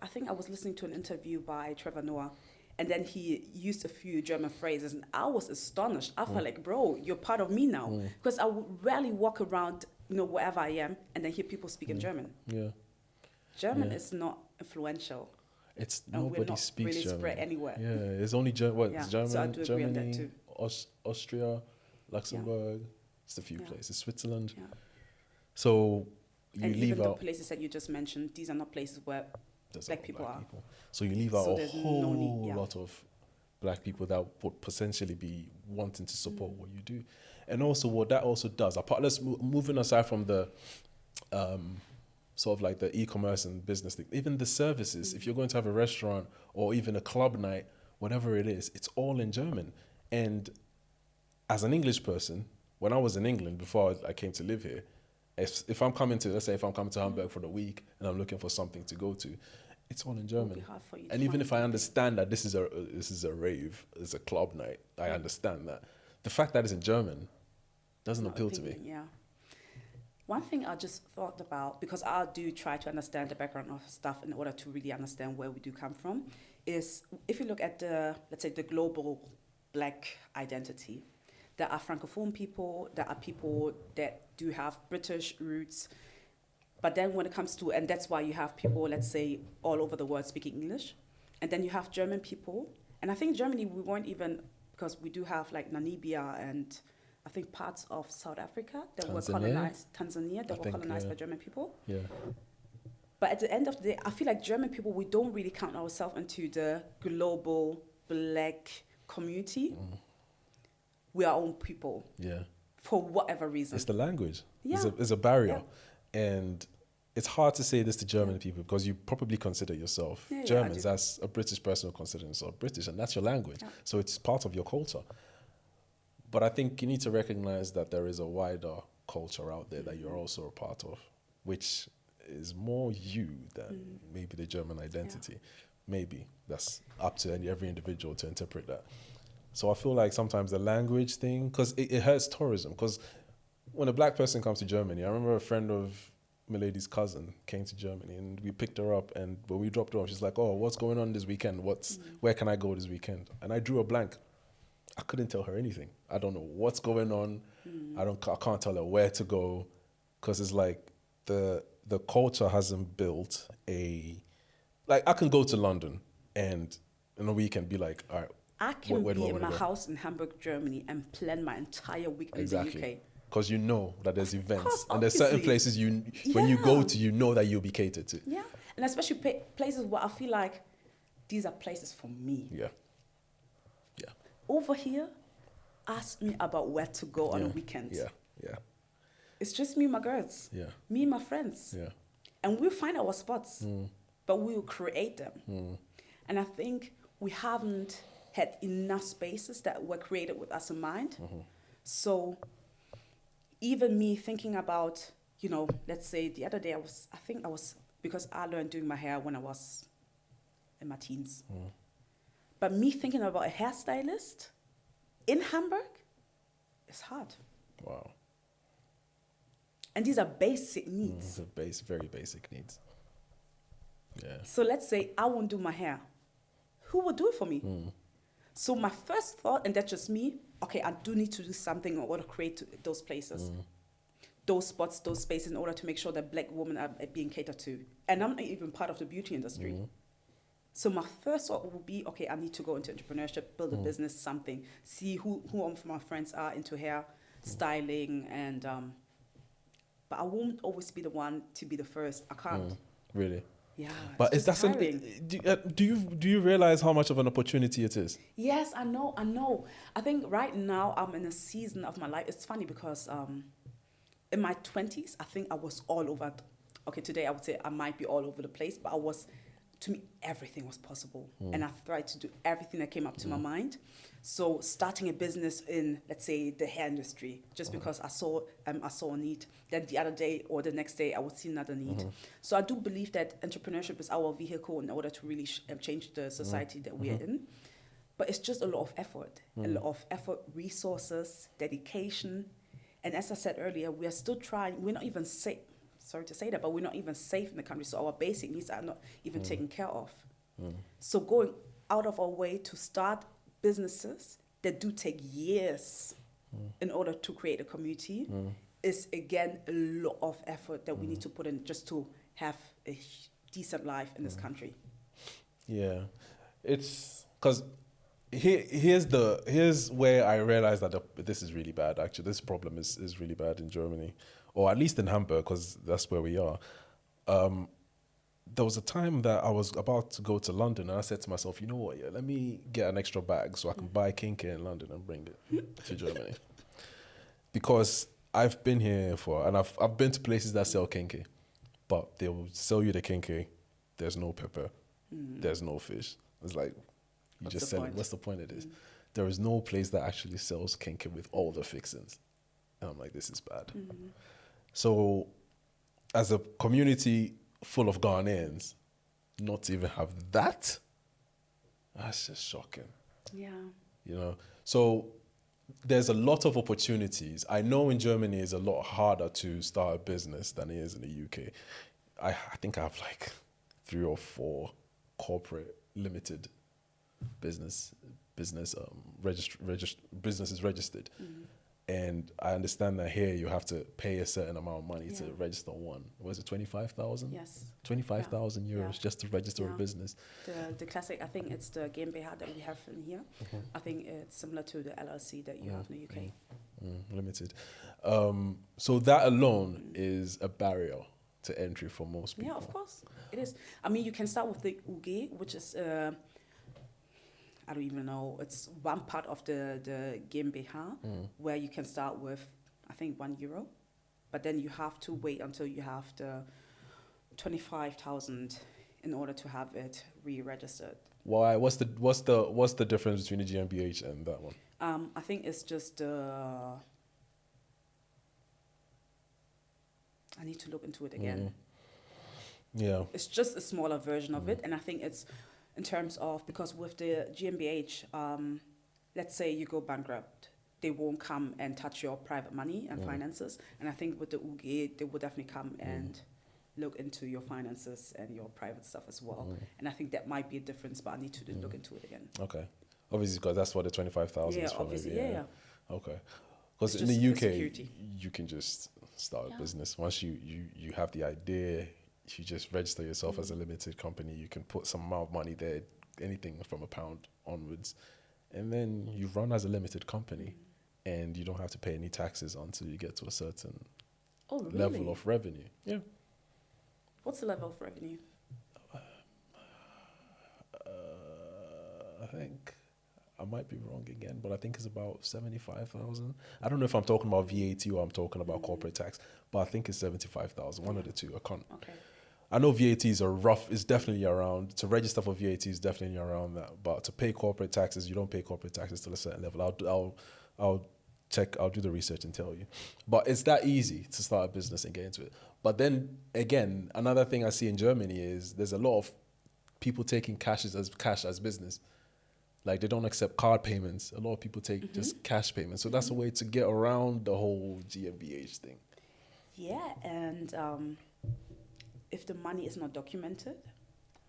think I was listening to an interview by Trevor Noah, and then he used a few German phrases, and I was astonished. I felt like, bro, you're part of me now. Because I would rarely walk around, wherever I am, and then hear people speak in German. Yeah. German is not influential. It's And we're nobody not speaks really German. spread anywhere. Yeah, it's only German. Yeah, It's German, so I do agree on that Germany, too. Austria, Luxembourg. It's a few places. Switzerland. Yeah. So you And leave even the out places that you just mentioned, these are not places where there's black a lot of people are. So you leave out So a there's whole no need, yeah. lot of black people that would potentially be wanting to support Mm. what you do. And also what that also does, apart let's moving aside from the sort of like the e-commerce and business thing, even the services, if you're going to have a restaurant or even a club night, whatever it is, it's all in German. And as an English person, when I was in England before I came to live here, if I'm coming to, let's say if I'm coming to Hamburg for the week and I'm looking for something to go to, it's all in It will German. be hard for you to And even find if I something. understand that this is a rave, it's a club night, I understand that. The fact that it's in German doesn't Not appeal to me. appealing, yeah. One thing I just thought about, because I do try to understand the background of stuff in order to really understand where we do come from, is if you look at the, let's say, the global black identity, there are Francophone people, there are people that do have British roots, but then when it comes to, and that's why you have people, let's say, all over the world speaking English, and then you have German people, and I think Germany, we weren't even, because we do have like Namibia and I think parts of South Africa that were Tanzania? colonized, Tanzania, that I were think, colonized yeah. by German people. Yeah. But at the end of the day, I feel like German people, we don't really count ourselves into the global black community. We are our own people Yeah. for whatever reason. It's the language. Yeah. It's a barrier. And it's hard to say this to German people because you probably consider yourself Yeah, yeah, I Germans, do. as a British person will consider himself British, and that's your language. Yeah. So it's part of your culture. But I think you need to recognize that there is a wider culture out there that you're also a part of, which is more you than maybe the German identity. Maybe that's up to every individual to interpret that. So I feel like sometimes the language thing, because it hurts tourism. Because when a black person comes to Germany, I remember a friend of Milady's cousin came to Germany and we picked her up, and when we dropped her off, she's like, "Oh, what's going on this weekend? Where can I go this weekend?" And I drew a blank. I couldn't tell her anything. I don't know what's going on. I can't tell her where to go, because it's like the culture hasn't built a, like I can go to London and in a weekend be like, all right, I can where do be I in wanna my go? house in Hamburg, Germany, and plan my entire week in the Exactly. UK. Because you know that there's events course, and there's certain obviously. places when you go Yeah. to, you know that you'll be catered to. Yeah, and especially places where I feel like these are places for me. Yeah. Yeah. Over here, ask me about where to go on a Yeah. weekend. Yeah. Yeah. It's just me and my girls, Yeah. me and my friends. Yeah. And we'll find our spots, but we will create them. And I think we haven't had enough spaces that were created with us in mind. So even me thinking about, let's say the other day because I learned doing my hair when I was in my teens. But me thinking about a hairstylist in Hamburg is hard. Wow. And these are basic needs. Very basic needs. Yeah. So let's say I won't do my hair. Who will do it for me? So my first thought, and that's just me, okay, I do need to do something in order to create those places, those spots, those spaces, in order to make sure that black women are being catered to. And I'm not even part of the beauty industry. So my first thought would be, okay, I need to go into entrepreneurship, build a business, something, see who of my friends are into hair styling, and but I won't always be the one to be the first. I can't. Really. Yeah. But it's is just that tiring. do you realize how much of an opportunity it is? Yes, I know. I think right now I'm in a season of my life. It's funny because in my 20s, I think I was all over. Okay, today I would say I might be all over the place, but to me, everything was possible. And I tried to do everything that came up to my mind. So starting a business in, let's say, the hair industry, just because I saw a need. Then the other day or the next day, I would see another need. So I do believe that entrepreneurship is our vehicle in order to really change the society that we are in. But it's just a lot of effort, resources, dedication. And as I said earlier, we are still trying. We're not even safe. Sorry to say that, but we're not even safe in the country. So our basic needs are not even taken care of. So going out of our way to start businesses that do take years in order to create a community is, again, a lot of effort that we need to put in just to have a decent life in this country. Yeah, it's because here's where I realized that this is really bad. Actually, this problem is really bad in Germany, or at least in Hamburg, because that's where we are. There was a time that I was about to go to London, and I said to myself, you know what, yeah, let me get an extra bag so I can buy kinky in London and bring it to Germany. Because I've been here and I've been to places that sell kinky, but they will sell you the kinky. There's no pepper, there's no fish. It's like, you What's just the sell it. point? What's the point of this? There is no place that actually sells kinky with all the fixings. And I'm like, this is bad. So, as a community full of Ghanaians, not to even have that's just shocking. Yeah. You know, so there's a lot of opportunities. I know in Germany it's a lot harder to start a business than it is in the UK. I think I have like 3 or 4 corporate limited businesses registered. And I understand that here you have to pay a certain amount of money to register one. Was it 25,000? Yes. 25,000 euros Yeah. just to register a Yeah. business. The classic, I think it's the GmbH that we have in here. I think it's similar to the LLC that you have in the UK. Limited. So that alone is a barrier to entry for most people. Yeah, of course, it is. I mean, you can start with the UG, which is, I don't even know, it's one part of the GmbH where you can start with, I think, €1. But then you have to wait until you have the 25,000 in order to have it re-registered. Why? What's the difference between the GmbH and that one? I think it's just I need to look into it again. Yeah. It's just a smaller version of it, and I think it's in terms of, because with the GmbH, let's say you go bankrupt, they won't come and touch your private money and finances. And I think with the UG, they will definitely come and look into your finances and your private stuff as well. And I think that might be a difference, but I need to look into it again. Okay. Obviously, because that's what the 25,000 is for. Obviously, maybe, yeah. Okay. Because It's in the just UK, security. you can just start a business. Once you have the idea, you just register yourself as a limited company. You can put some amount of money there, anything from £1 onwards, and then you run as a limited company, and you don't have to pay any taxes until you get to a certain level of revenue. Yeah. What's the level of revenue? I think I might be wrong again, but I think it's about 75,000. I don't know if I'm talking about VAT or I'm talking about corporate tax, but I think it's 75,000. One of the two. I can't. Okay. I know VATs are rough. It's definitely around. To register for VAT is definitely around that. But to pay corporate taxes, you don't pay corporate taxes till a certain level. I'll check. I'll do the research and tell you. But it's that easy to start a business and get into it. But then again, another thing I see in Germany is there's a lot of people taking cash as business. Like they don't accept card payments. A lot of people take just cash payments. So that's a way to get around the whole GmbH thing. Yeah, and if the money is not documented,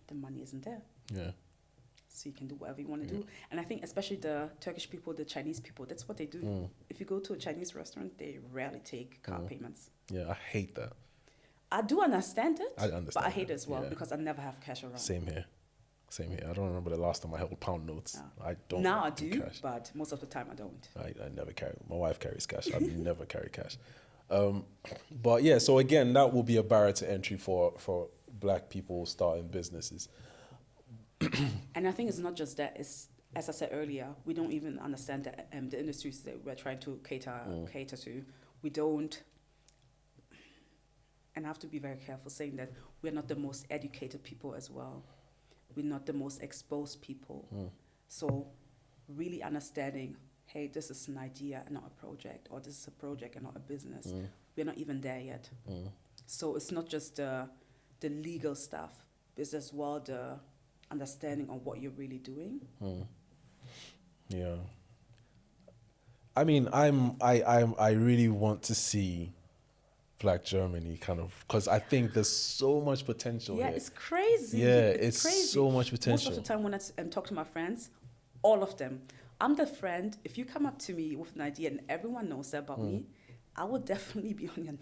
the money isn't there. Yeah. So you can do whatever you want to do. And I think especially the Turkish people, the Chinese people, that's what they do. If you go to a Chinese restaurant, they rarely take card payments. Yeah, I hate that. I do understand it, I understand but I hate it as well yeah. because I never have cash around. Same here. I don't remember the last time I held pound notes. No. I don't. Now I do, cash. but most of the time I don't. I never carry. My wife carries cash. I never carry cash. But yeah, so again, that will be a barrier to entry for Black people starting businesses. And I think it's not just that. It's, as I said earlier, we don't even understand that the industries that we're trying to cater to. We don't. And I have to be very careful saying that we're not the most educated people as well. We're not the most exposed people. So really understanding, hey, this is an idea and not a project, or this is a project and not a business. We're not even there yet. So it's not just the legal stuff, it's as well the understanding of what you're really doing. Yeah. I mean, I really want to see Black Germany kind of, because I think there's so much potential here. It's crazy. Yeah, it's crazy. so much potential. Most of the time when I talk to my friends, all of them, I'm the friend. If you come up to me with an idea and everyone knows that about me, I will definitely be on your.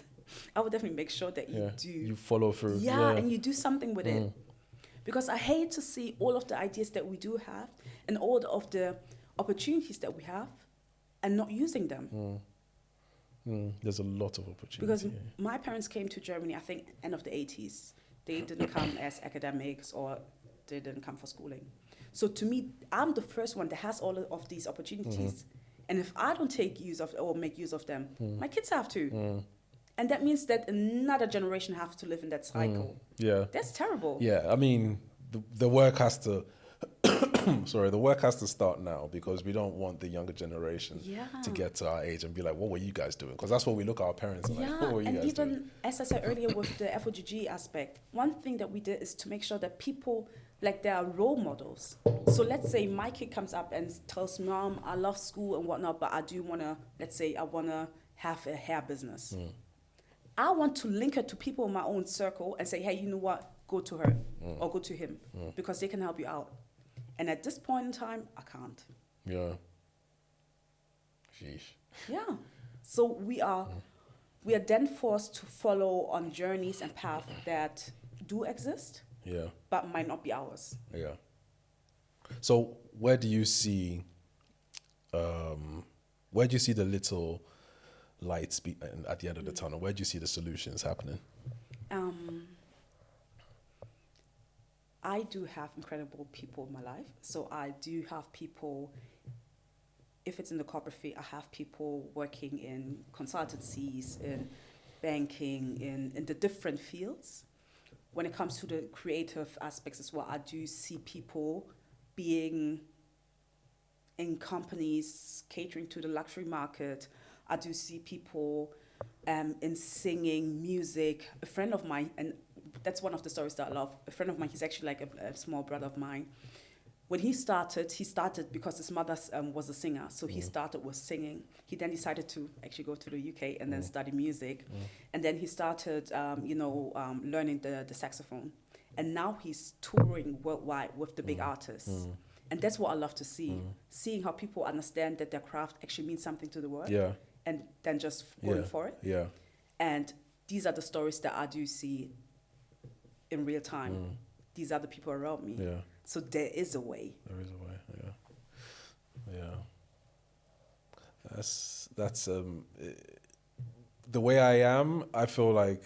I will definitely make sure that you follow through. Yeah, and you do something with it. Because I hate to see all of the ideas that we do have and all of the opportunities that we have and not using them. There's a lot of opportunity. Because my parents came to Germany, I think, end of the 80s. They didn't come as academics or they didn't come for schooling. So to me, I'm the first one that has all of these opportunities. And if I don't take use of or make use of them, my kids have to. And that means that another generation have to live in that cycle. Yeah. That's terrible. Yeah, I mean, the work has to, the work has to start now, because we don't want the younger generation to get to our age and be like, what were you guys doing? Because that's what we look at our parents and like, what were you and guys even, doing? as I said earlier with the FOGG aspect, one thing that we did is to make sure that people, like, there are role models. So let's say my kid comes up and tells Mom, I love school and whatnot, but I do want to, let's say I want to have a hair business. I want to link her to people in my own circle and say, hey, you know what? Go to her or go to him because they can help you out. And at this point in time, I can't. Yeah. Sheesh. Yeah. So we are then forced to follow on journeys and paths that do exist, but might not be ours. Yeah. So where do you see the little lights at the end of the tunnel? Where do you see the solutions happening? I do have incredible people in my life. So I do have people, if it's in the corporate field, I have people working in consultancies, in banking, in the different fields. When it comes to the creative aspects as well, I do see people being in companies catering to the luxury market. I do see people in singing, music. A friend of mine, and that's one of the stories that I love. A friend of mine, he's actually like a small brother of mine. When he started because his mother was a singer. So he started with singing. He then decided to actually go to the UK and then study music. And then he started, learning the saxophone. And now he's touring worldwide with the big artists. And that's what I love to see. Seeing how people understand that their craft actually means something to the world. Yeah. And then just going for it. Yeah. And these are the stories that I do see in real time. These are the people around me. Yeah. So there is a way. There is a way. Yeah. That's the way I am. I feel like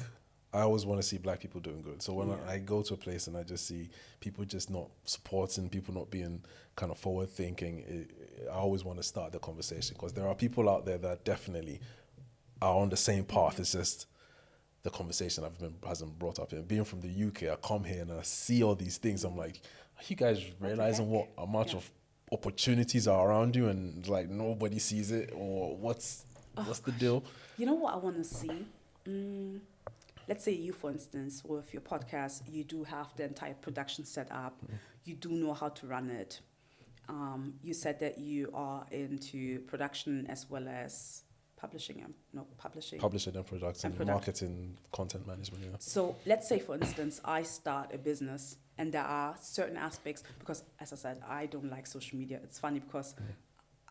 I always want to see black people doing good. So when I go to a place and I just see people just not supporting, people not being kind of forward thinking, I always want to start the conversation, because there are people out there that definitely are on the same path. It's just the conversation hasn't brought up. And being from the UK, I come here and I see all these things. I'm like, are you guys realizing what amount of opportunities are around you, and like nobody sees it, or what's the deal? You know what I want to see? Let's say you, for instance, with your podcast, you do have the entire production set up. You do know how to run it. You said that you are into production as well as publishing and production, marketing, content management. Yeah. So let's say, for instance, I start a business and there are certain aspects, because as I said, I don't like social media. It's funny because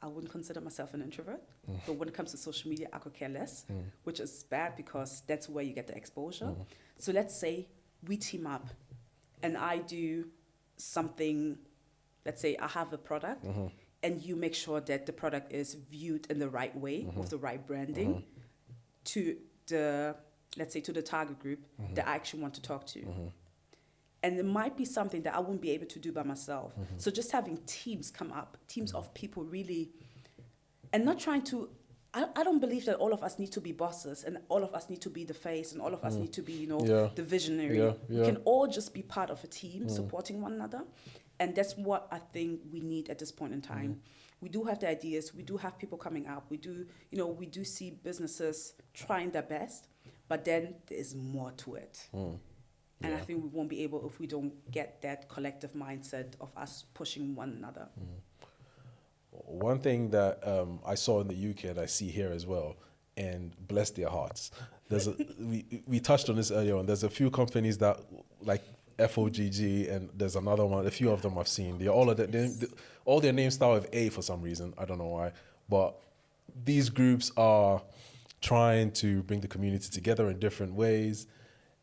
I wouldn't consider myself an introvert, but when it comes to social media, I could care less, which is bad because that's where you get the exposure. So let's say we team up and I do something, let's say I have a product, and you make sure that the product is viewed in the right way with the right branding to the target group that I actually want to talk to. And it might be something that I wouldn't be able to do by myself. So just having teams come up, teams of people really, and not trying to, I don't believe that all of us need to be bosses and all of us need to be the face and all of us need to be, the visionary. We can all just be part of a team supporting one another. And that's what I think we need at this point in time. We do have the ideas. We do have people coming up. We do see businesses trying their best, but then there's more to it. And I think we won't be able if we don't get that collective mindset of us pushing one another. One thing that I saw in the UK and I see here as well, and bless their hearts, we touched on this earlier on. There's a few companies that like FOGG, and there's another one. A few of them I've seen. All their names start with A for some reason. I don't know why, but these groups are trying to bring the community together in different ways.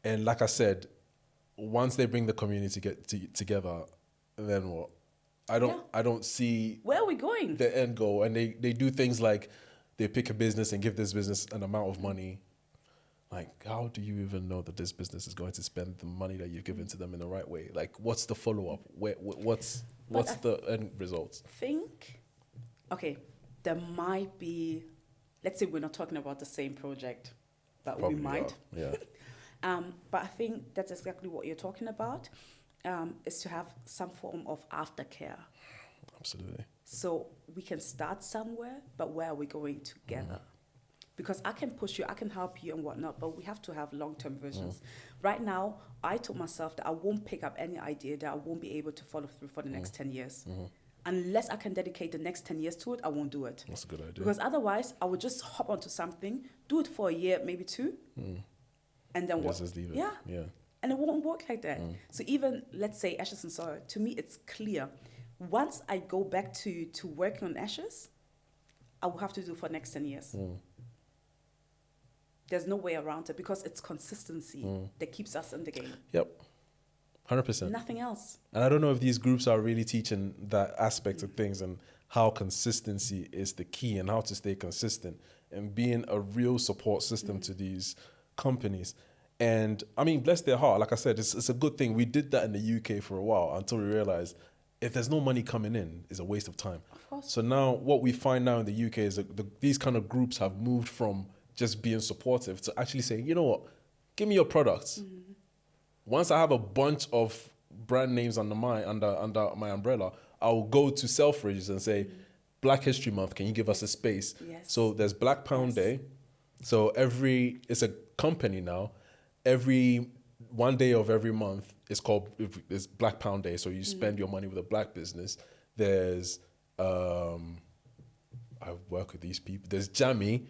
And like I said, once they bring the community together, then what? I don't see where are we going? the end goal. And they do things like they pick a business and give this business an amount of money. Like, how do you even know that this business is going to spend the money that you've given to them in the right way? Like, what's the follow-up? What's the end results? Think, okay, there might be, let's say we're not talking about the same project, but Probably we might. are, yeah. But I think that's exactly what you're talking about, is to have some form of aftercare. Absolutely. So we can start somewhere, but where are we going together? Because I can push you, I can help you and whatnot, but we have to have long-term visions. Right now, I told myself that I won't pick up any idea that I won't be able to follow through for the next 10 years. Unless I can dedicate the next 10 years to it, I won't do it. That's a good idea. Because otherwise, I would just hop onto something, do it for a year, maybe 2, and then what? Just leave it. Yeah. And it won't work like that. So even, let's say, Ashes and Soil, to me, it's clear. Once I go back to working on Ashes, I will have to do it for the next 10 years. There's no way around it because it's consistency that keeps us in the game. Yep. 100%. Nothing else. And I don't know if these groups are really teaching that aspect of things and how consistency is the key and how to stay consistent and being a real support system to these companies. And I mean, bless their heart. Like I said, it's a good thing. We did that in the UK for a while until we realized if there's no money coming in, it's a waste of time. Of course. So now what we find now in the UK is that these kind of groups have moved from just being supportive to actually saying, you know what, give me your products. Once I have a bunch of brand names under my umbrella, I'll go to Selfridges and say, Black History Month, can you give us a space? Yes. So there's Black Pound Day. So it's a company now. Every one day of every month is it's Black Pound Day. So you spend your money with a black business. There's I work with these people. There's Jammy.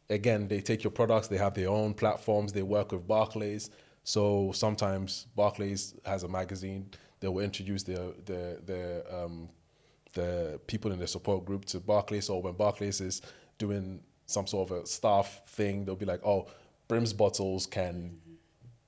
Again, they take your products. They have their own platforms. They work with Barclays. So sometimes Barclays has a magazine. They will introduce the people in the support group to Barclays. Or when Barclays is doing some sort of a staff thing, they'll be like, oh, Brim's bottles can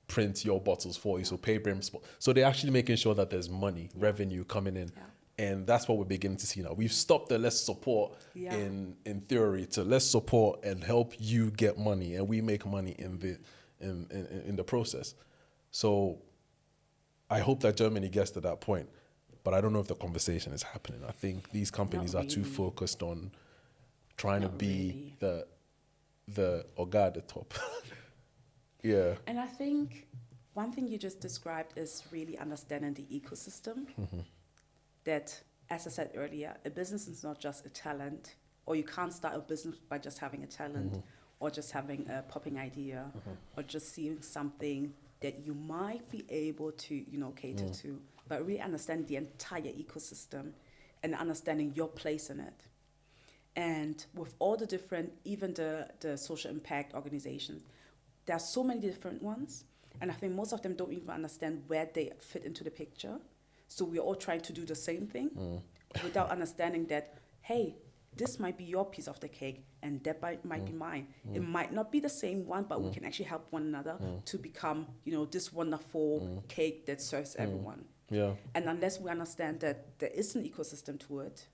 print your bottles for you. So pay Brim's. So they're actually making sure that there's money, revenue coming in. And that's what we're beginning to see now. We've stopped the let's support in theory to let's support and help you get money, and we make money in the process. So I hope that Germany gets to that point, but I don't know if the conversation is happening. I think these companies are too focused on trying to be the Oga at the top. Yeah. And I think one thing you just described is really understanding the ecosystem. That, as I said earlier, a business is not just a talent, or you can't start a business by just having a talent, or just having a popping idea, or just seeing something that you might be able to, cater to, but really understand the entire ecosystem and understanding your place in it. And with all the different, even the social impact organizations, there are so many different ones, and I think most of them don't even understand where they fit into the picture. So we're all trying to do the same thing without understanding that, hey, this might be your piece of the cake and that might be mine. It might not be the same one, but we can actually help one another to become, this wonderful cake that serves everyone. Yeah. And unless we understand that there is an ecosystem to it,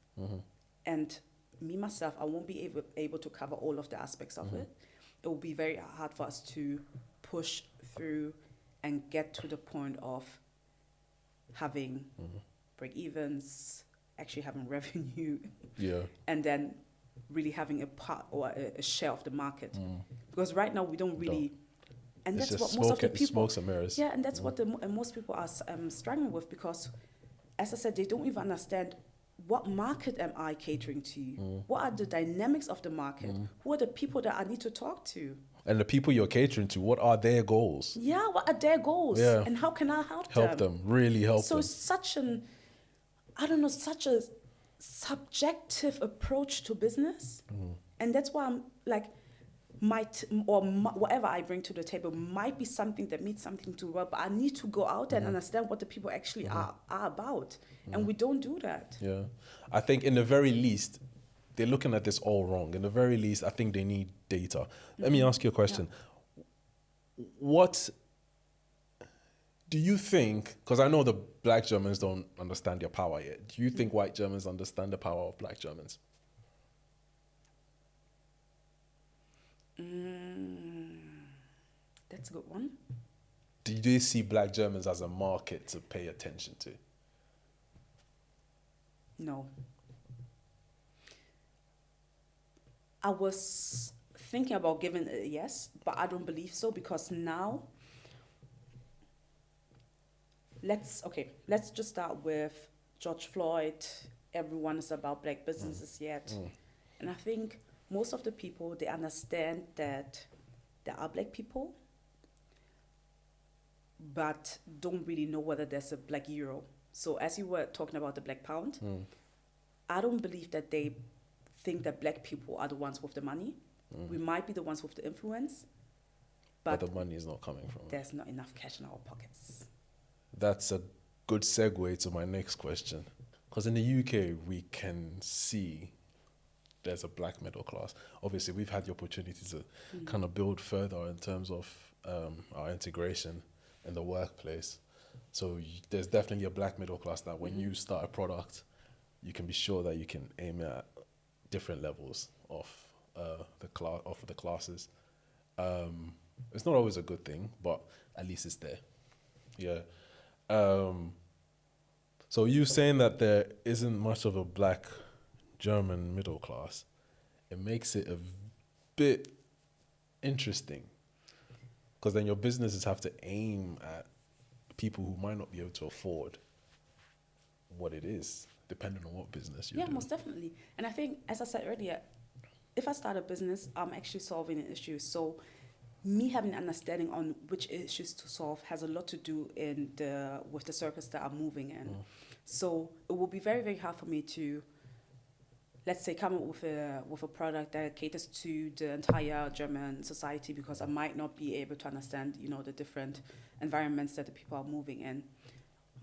and me, myself, I won't be able to cover all of the aspects of it, it will be very hard for us to push through and get to the point of having break-evens, actually having revenue, and then really having a part or a share of the market. Because right now we don't really, and it's that's just what most of the people, smokes and mirrors. Yeah, and that's what most people are struggling with, because, as I said, they don't even understand what market am I catering to? What are the dynamics of the market? Who are the people that I need to talk to? And the people you're catering to, what are their goals? Yeah, what are their goals? Yeah. And how can I help them? Help them, really help So them. it's such a subjective approach to business. And that's why I'm like, whatever I bring to the table might be something that means something to well, but I need to go out and understand what the people actually are about. And we don't do that. Yeah. I think in the very least, they're looking at this all wrong. In the very least, I think they need data. Let me ask you a question. What do you think, because I know the black Germans don't understand their power yet. Do you think white Germans understand the power of black Germans? That's a good one. Do you see Black Germans as a market to pay attention to? No. I was thinking about giving it a yes, but I don't believe so because now, let's just start with George Floyd. Everyone is about black businesses yet. And I think most of the people, they understand that there are black people, but don't really know whether there's a black euro. So as you were talking about the black pound, I don't believe that they think that black people are the ones with the money. We might be the ones with the influence, But the money is not coming from it. there's not enough cash in our pockets. That's a good segue to my next question. Because in the UK, we can see there's a black middle class. Obviously, we've had the opportunity to kind of build further in terms of our integration in the workplace. So there's definitely a black middle class that when you start a product, you can be sure that you can aim at different levels of the classes. It's not always a good thing, but at least it's there. Yeah. So you saying that there isn't much of a black German middle class, it makes it a bit interesting, because then your businesses have to aim at people who might not be able to afford what it is, depending on what business you're doing. Most definitely. And I think, as I said earlier, if I start a business, I'm actually solving an issue. So me having an understanding on which issues to solve has a lot to do with the circles that I'm moving in. So it will be very, very hard for me to, let's say, come up with a product that caters to the entire German society, because I might not be able to understand, the different environments that the people are moving in.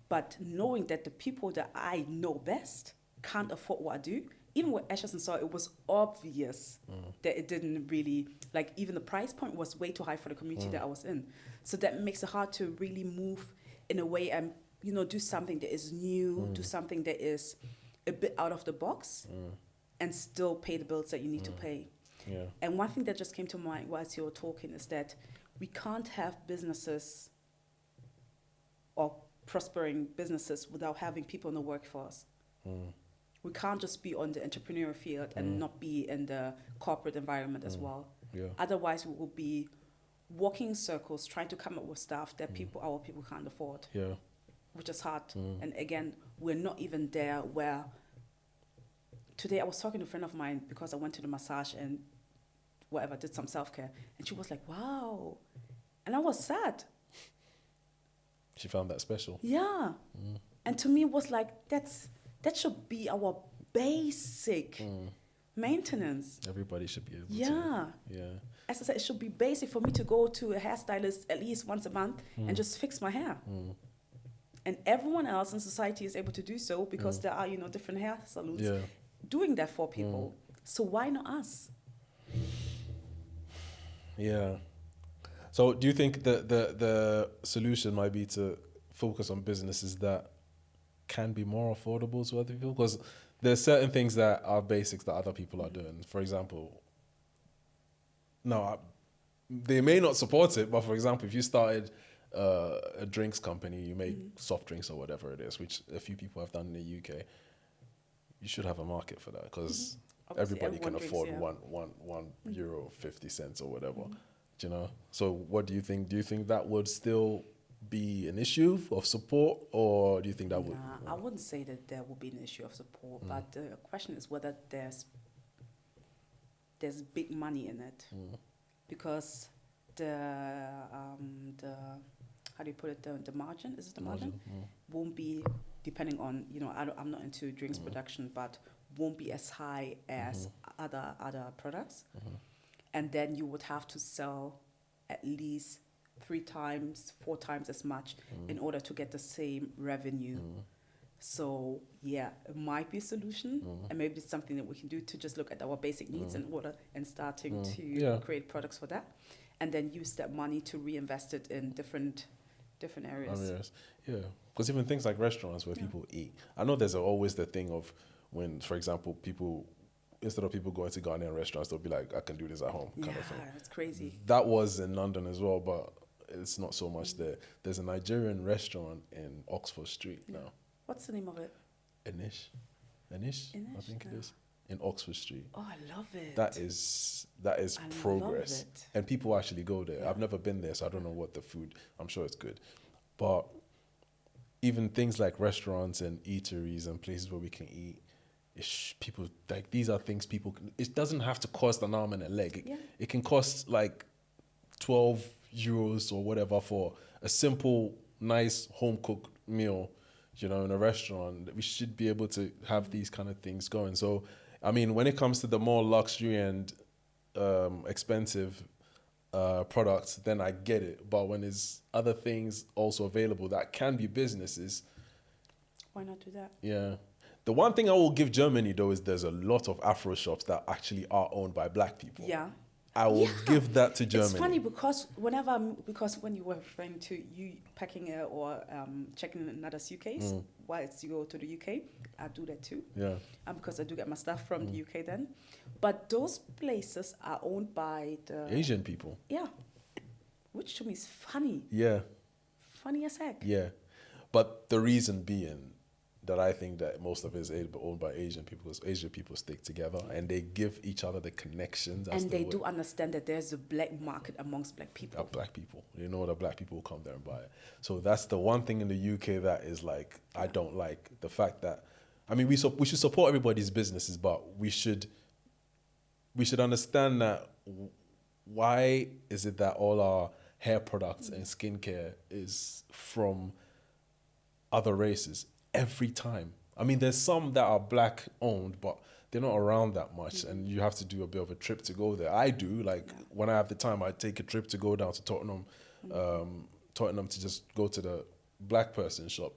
But knowing that the people that I know best can't afford what I do, even with Ashes and Soil, it was obvious that it didn't really, even the price point was way too high for the community that I was in. So that makes it hard to really move in a way and, do something that is new, do something that is a bit out of the box, and still pay the bills that you need to pay. Yeah. And one thing that just came to mind whilst you were talking is that we can't have businesses or prospering businesses without having people in the workforce. We can't just be on the entrepreneurial field and not be in the corporate environment as well. Yeah. Otherwise, we will be walking in circles trying to come up with stuff that our people can't afford, Yeah. which is hard. And again, we're not even there where... Today, I was talking to a friend of mine because I went to the massage and did some self-care. And she was like, wow. And I was sad. She found that special. Yeah. And to me, it was like, that should be our basic maintenance. Everybody should be able to. Yeah. Yeah. As I said, it should be basic for me to go to a hairstylist at least once a month and just fix my hair. And everyone else in society is able to do so because there are, different hair salons doing that for people. So why not us? Yeah. So do you think the solution might be to focus on businesses that can be more affordable to other people? Because there's certain things that are basics that other people are doing. For example, they may not support it, but for example, if you started a drinks company, you make soft drinks or whatever it is, which a few people have done in the UK, you should have a market for that, because everybody can afford €1.50 or whatever. Do you know? So what do you think? Do you think that would still be an issue of support, or do you think that would? I wouldn't say that there would be an issue of support, but the question is whether there's big money in it, because the how do you put it, the margin, is it the margin? Won't be, depending on, I'm not into drinks production, but won't be as high as other products. And then you would have to sell at least 3 times, 4 times as much in order to get the same revenue. So yeah, it might be a solution, and maybe it's something that we can do to just look at our basic needs in order and starting to create products for that, and then use that money to reinvest it in different areas. Yeah, because even things like restaurants where people eat, I know there's always the thing of when, for example, people instead of people going to Ghanaian restaurants, they'll be like, I can do this at home, kind of thing. Yeah, it's crazy. That was in London as well, but it's not so much there. There's a Nigerian restaurant in Oxford Street now. What's the name of it? Anish, I Anish, think it no. is, in Oxford Street. Oh, I love it. That is I progress, love it. and people actually go there. Yeah. I've never been there, so I don't know what the food. I'm sure it's good, but even things like restaurants and eateries and places where we can eat, people like these are things people. It doesn't have to cost an arm and a leg. Yeah. It can cost like 12 euros or whatever for a simple, nice home cooked meal. In a restaurant, we should be able to have these kind of things going. So, I mean, when it comes to the more luxury and expensive products, then I get it. But when there's other things also available that can be businesses, Why not do that? yeah. The one thing I will give Germany though is there's a lot of Afro shops that actually are owned by black people. Yeah. I will Yeah. give that to Germany. It's funny because because when you were referring to you packing or checking another suitcase whilst you go to the UK, I do that too. Yeah. Because I do get my stuff from the UK then. But those places are owned by the Asian people. Yeah. Which to me is funny. Yeah. Funny as heck. Yeah. But the reason being that I think that most of it is owned by Asian people because Asian people stick together and they give each other the connections. And they do understand that there's a black market amongst black people. Black people. That black people will come there and buy it. So that's the one thing in the UK that is like, I don't like the fact that, I mean, we should support everybody's businesses, but we should understand that why is it that all our hair products and skincare is from other races every time? I mean, there's some that are black owned, but they're not around that much, and you have to do a bit of a trip to go there. I do, when I have the time, I take a trip to go down to Tottenham, to just go to the black person shop.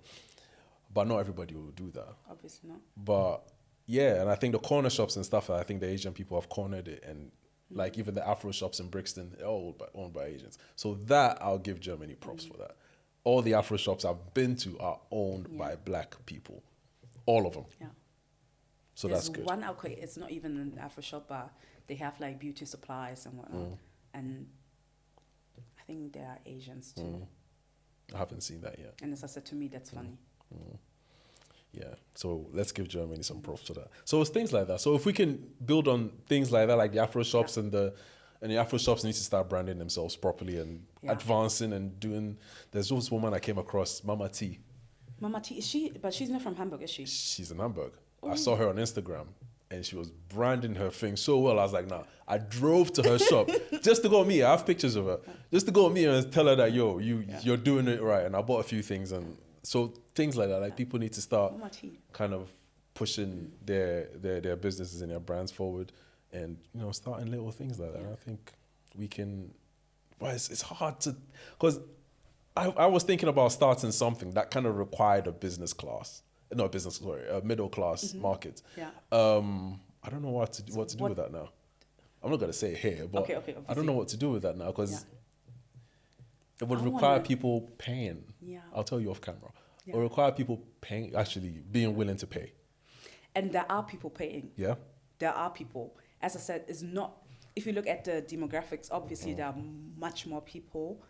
But not everybody will do that. Obviously not. But yeah, and I think the corner shops and stuff, I think the Asian people have cornered it, and like even the Afro shops in Brixton, they're all owned by Asians. So that I'll give Germany props for that. All the Afro shops I've been to are owned by black people, all of them. Yeah. So There's that's good. one it's not even an Afro shop, but they have like beauty supplies and whatnot. And I think there are Asians too. I haven't seen that yet. And as I said, to me, that's funny. Yeah, so let's give Germany some props for that. So it's things like that. So if we can build on things like that, like the Afro shops and the Afro shops need to start branding themselves properly and advancing and doing. There's this woman I came across, Mama T. Mama T, but she's not from Hamburg, is she? She's in Hamburg. I saw her on Instagram and she was branding her thing so well. I was like, nah. I drove to her shop just to go meet her. I have pictures of her. Just to go meet her and tell her that, you're doing it right. And I bought a few things. And so things like that, like people need to start kind of pushing their businesses and their brands forward and, starting little things like that. And I think we can, it's hard to, because I was thinking about starting something that kind of required a middle class market. Yeah. I don't know what to do with that now. I'm not going to say it here, but I don't know what to do with that now because it would require people paying. Yeah. I'll tell you off camera. Yeah. It would require people paying, actually being willing to pay. And there are people paying. Yeah. There are people. As I said, it's not, if you look at the demographics, obviously there are much more people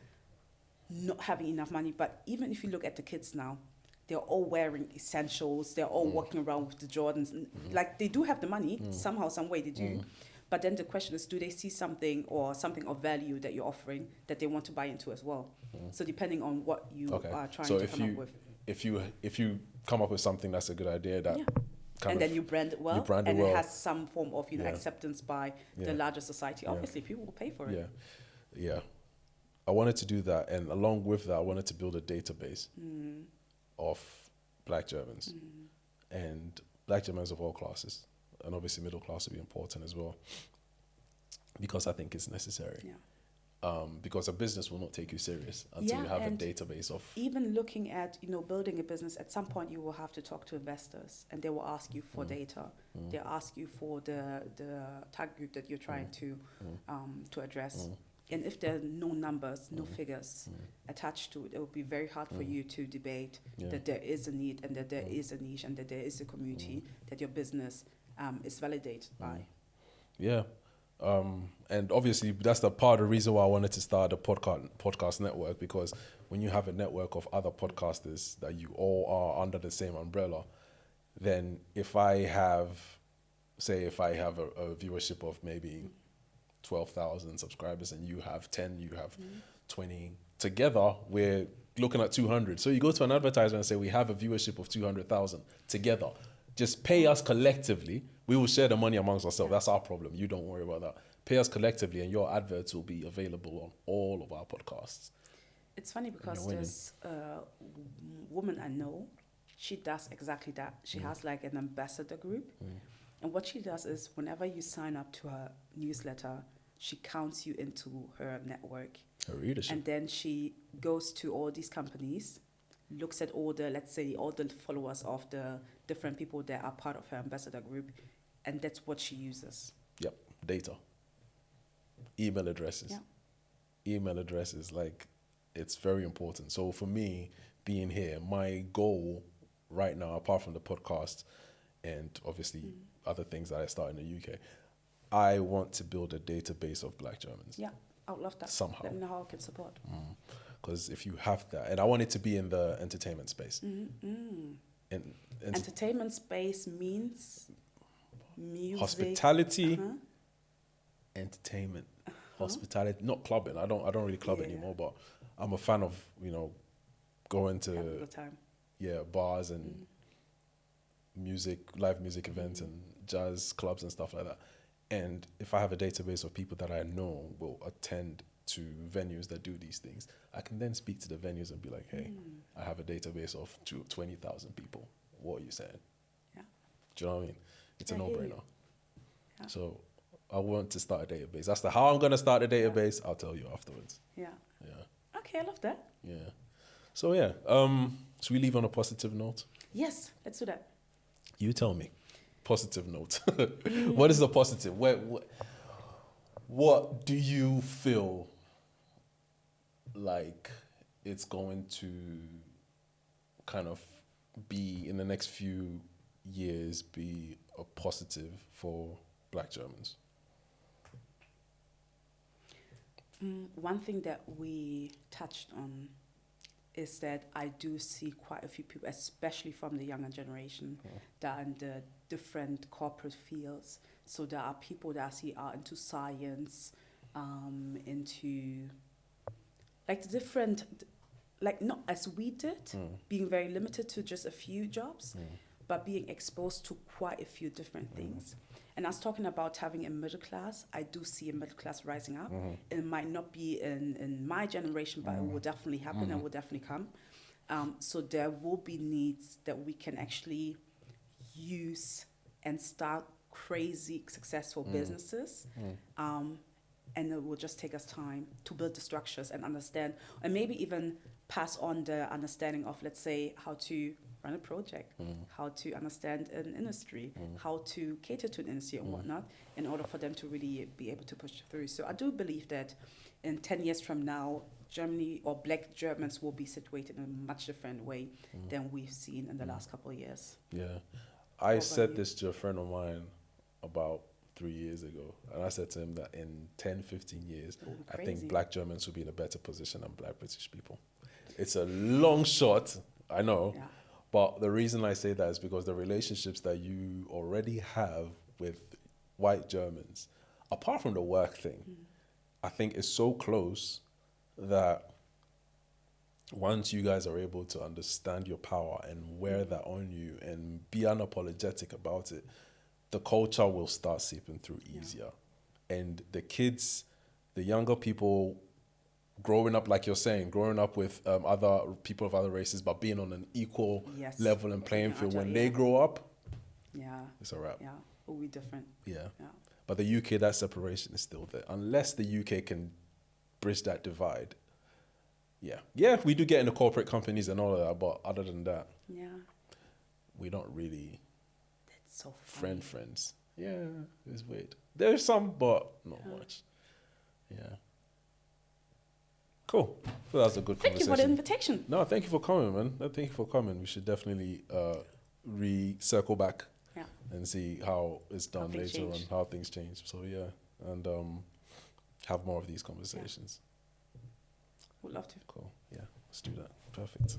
not having enough money. But even if you look at the kids now, they're all wearing essentials. They're all walking around with the Jordans. Like, they do have the money, somehow, some way they do. But then the question is, do they see something of value that you're offering that they want to buy into as well? So depending on what you are trying to come up with. If you come up with something that's a good idea that then you brand it well, it has some form of acceptance by the larger society, obviously people will pay for it. Yeah. I wanted to do that, and along with that, I wanted to build a database of black Germans and black Germans of all classes, and obviously middle class will be important as well, because I think it's necessary. Because a business will not take you serious until you have a database of. Even looking at building a business, at some point you will have to talk to investors, and they will ask you for data. They'll ask you for the target group that you're trying to address. And if there are no numbers, no figures attached to it, it will be very hard for you to debate that there is a need and that there is a niche and that there is a community that your business is validated by. Yeah. And obviously that's the part of the reason why I wanted to start a podcast network, because when you have a network of other podcasters that you all are under the same umbrella, then if I have a viewership of maybe 12,000 subscribers and you have 10, you have 20, together we're looking at 200. So you go to an advertiser and say, we have a viewership of 200,000 together. Just pay us collectively. We will share the money amongst ourselves. That's our problem. You don't worry about that. Pay us collectively and your adverts will be available on all of our podcasts. It's funny because there's a woman I know, she does exactly that. She has like an ambassador group. And what she does is whenever you sign up to her newsletter, she counts you into her network. Her readership. And then she goes to all these companies, looks at all the, let's say, all the followers of the different people that are part of her ambassador group, and that's what she uses. Yep, data. Email addresses. Yeah. Email addresses, like, it's very important. So for me, being here, my goal right now, apart from the podcast and obviously other things that I start in the UK, I want to build a database of Black Germans. Yeah, I would love that. Somehow. Let me know how I can support. Because if you have that, and I want it to be in the entertainment space. Entertainment space means music. Hospitality, entertainment, hospitality, not clubbing. I don't really club anymore, but I'm a fan of, going to Have a good time. bars and live music events and jazz clubs and stuff like that. And if I have a database of people that I know will attend to venues that do these things, I can then speak to the venues and be like, hey, I have a database of 20,000 people. What are you saying? Yeah. Do you know what I mean? It's a I hear no-brainer. you. Yeah. So I want to start a database. That's how I'm going to start a database. I'll tell you afterwards. Yeah. Yeah. Okay, I love that. Yeah. So yeah, should we leave on a positive note? Yes, let's do that. You tell me. Positive note. What is the positive? What do you feel like it's going to kind of be in the next few years, be a positive for Black Germans? One thing that we touched on is that I do see quite a few people, especially from the younger generation, that are in the different corporate fields. So there are people that I see are into science, into like the different, like not as we did, being very limited to just a few jobs, but being exposed to quite a few different things. And I was talking about having a middle class. I do see a middle class rising up. It might not be in my generation, but it will definitely happen and will definitely come. So there will be needs that we can actually use and start crazy successful businesses. And it will just take us time to build the structures and understand, and maybe even pass on the understanding of, let's say, how to run a project, how to understand an industry, how to cater to an industry and whatnot, in order for them to really be able to push through. So I do believe that in 10 years from now, Germany or Black Germans will be situated in a much different way than we've seen in the last couple of years. Yeah. I said this to a friend of mine about 3 years ago, and I said to him that in 10, 15 years, I think Black Germans will be in a better position than Black British people. It's a long shot, I know, but the reason I say that is because the relationships that you already have with white Germans, apart from the work thing, I think is so close that once you guys are able to understand your power and wear that on you and be unapologetic about it, the culture will start seeping through easier. And the kids, the younger people growing up, like you're saying, growing up with other people of other races, but being on an equal level and playing field, when they grow up, it's a wrap. Yeah, it will be different. Yeah. But the UK, that separation is still there. Unless the UK can bridge that divide. Yeah, we do get into corporate companies and all of that, but other than that, we don't really so funny. friends. Yeah, it's weird. There's some, but not much. Yeah. Cool. Well, that's a good conversation. Thank you for the invitation. No, thank you for coming, man. No, thank you for coming. We should definitely circle back and see how it's done things later on, change. how things change. So yeah, and have more of these conversations. Would love to. Cool. Yeah, let's do that. Perfect.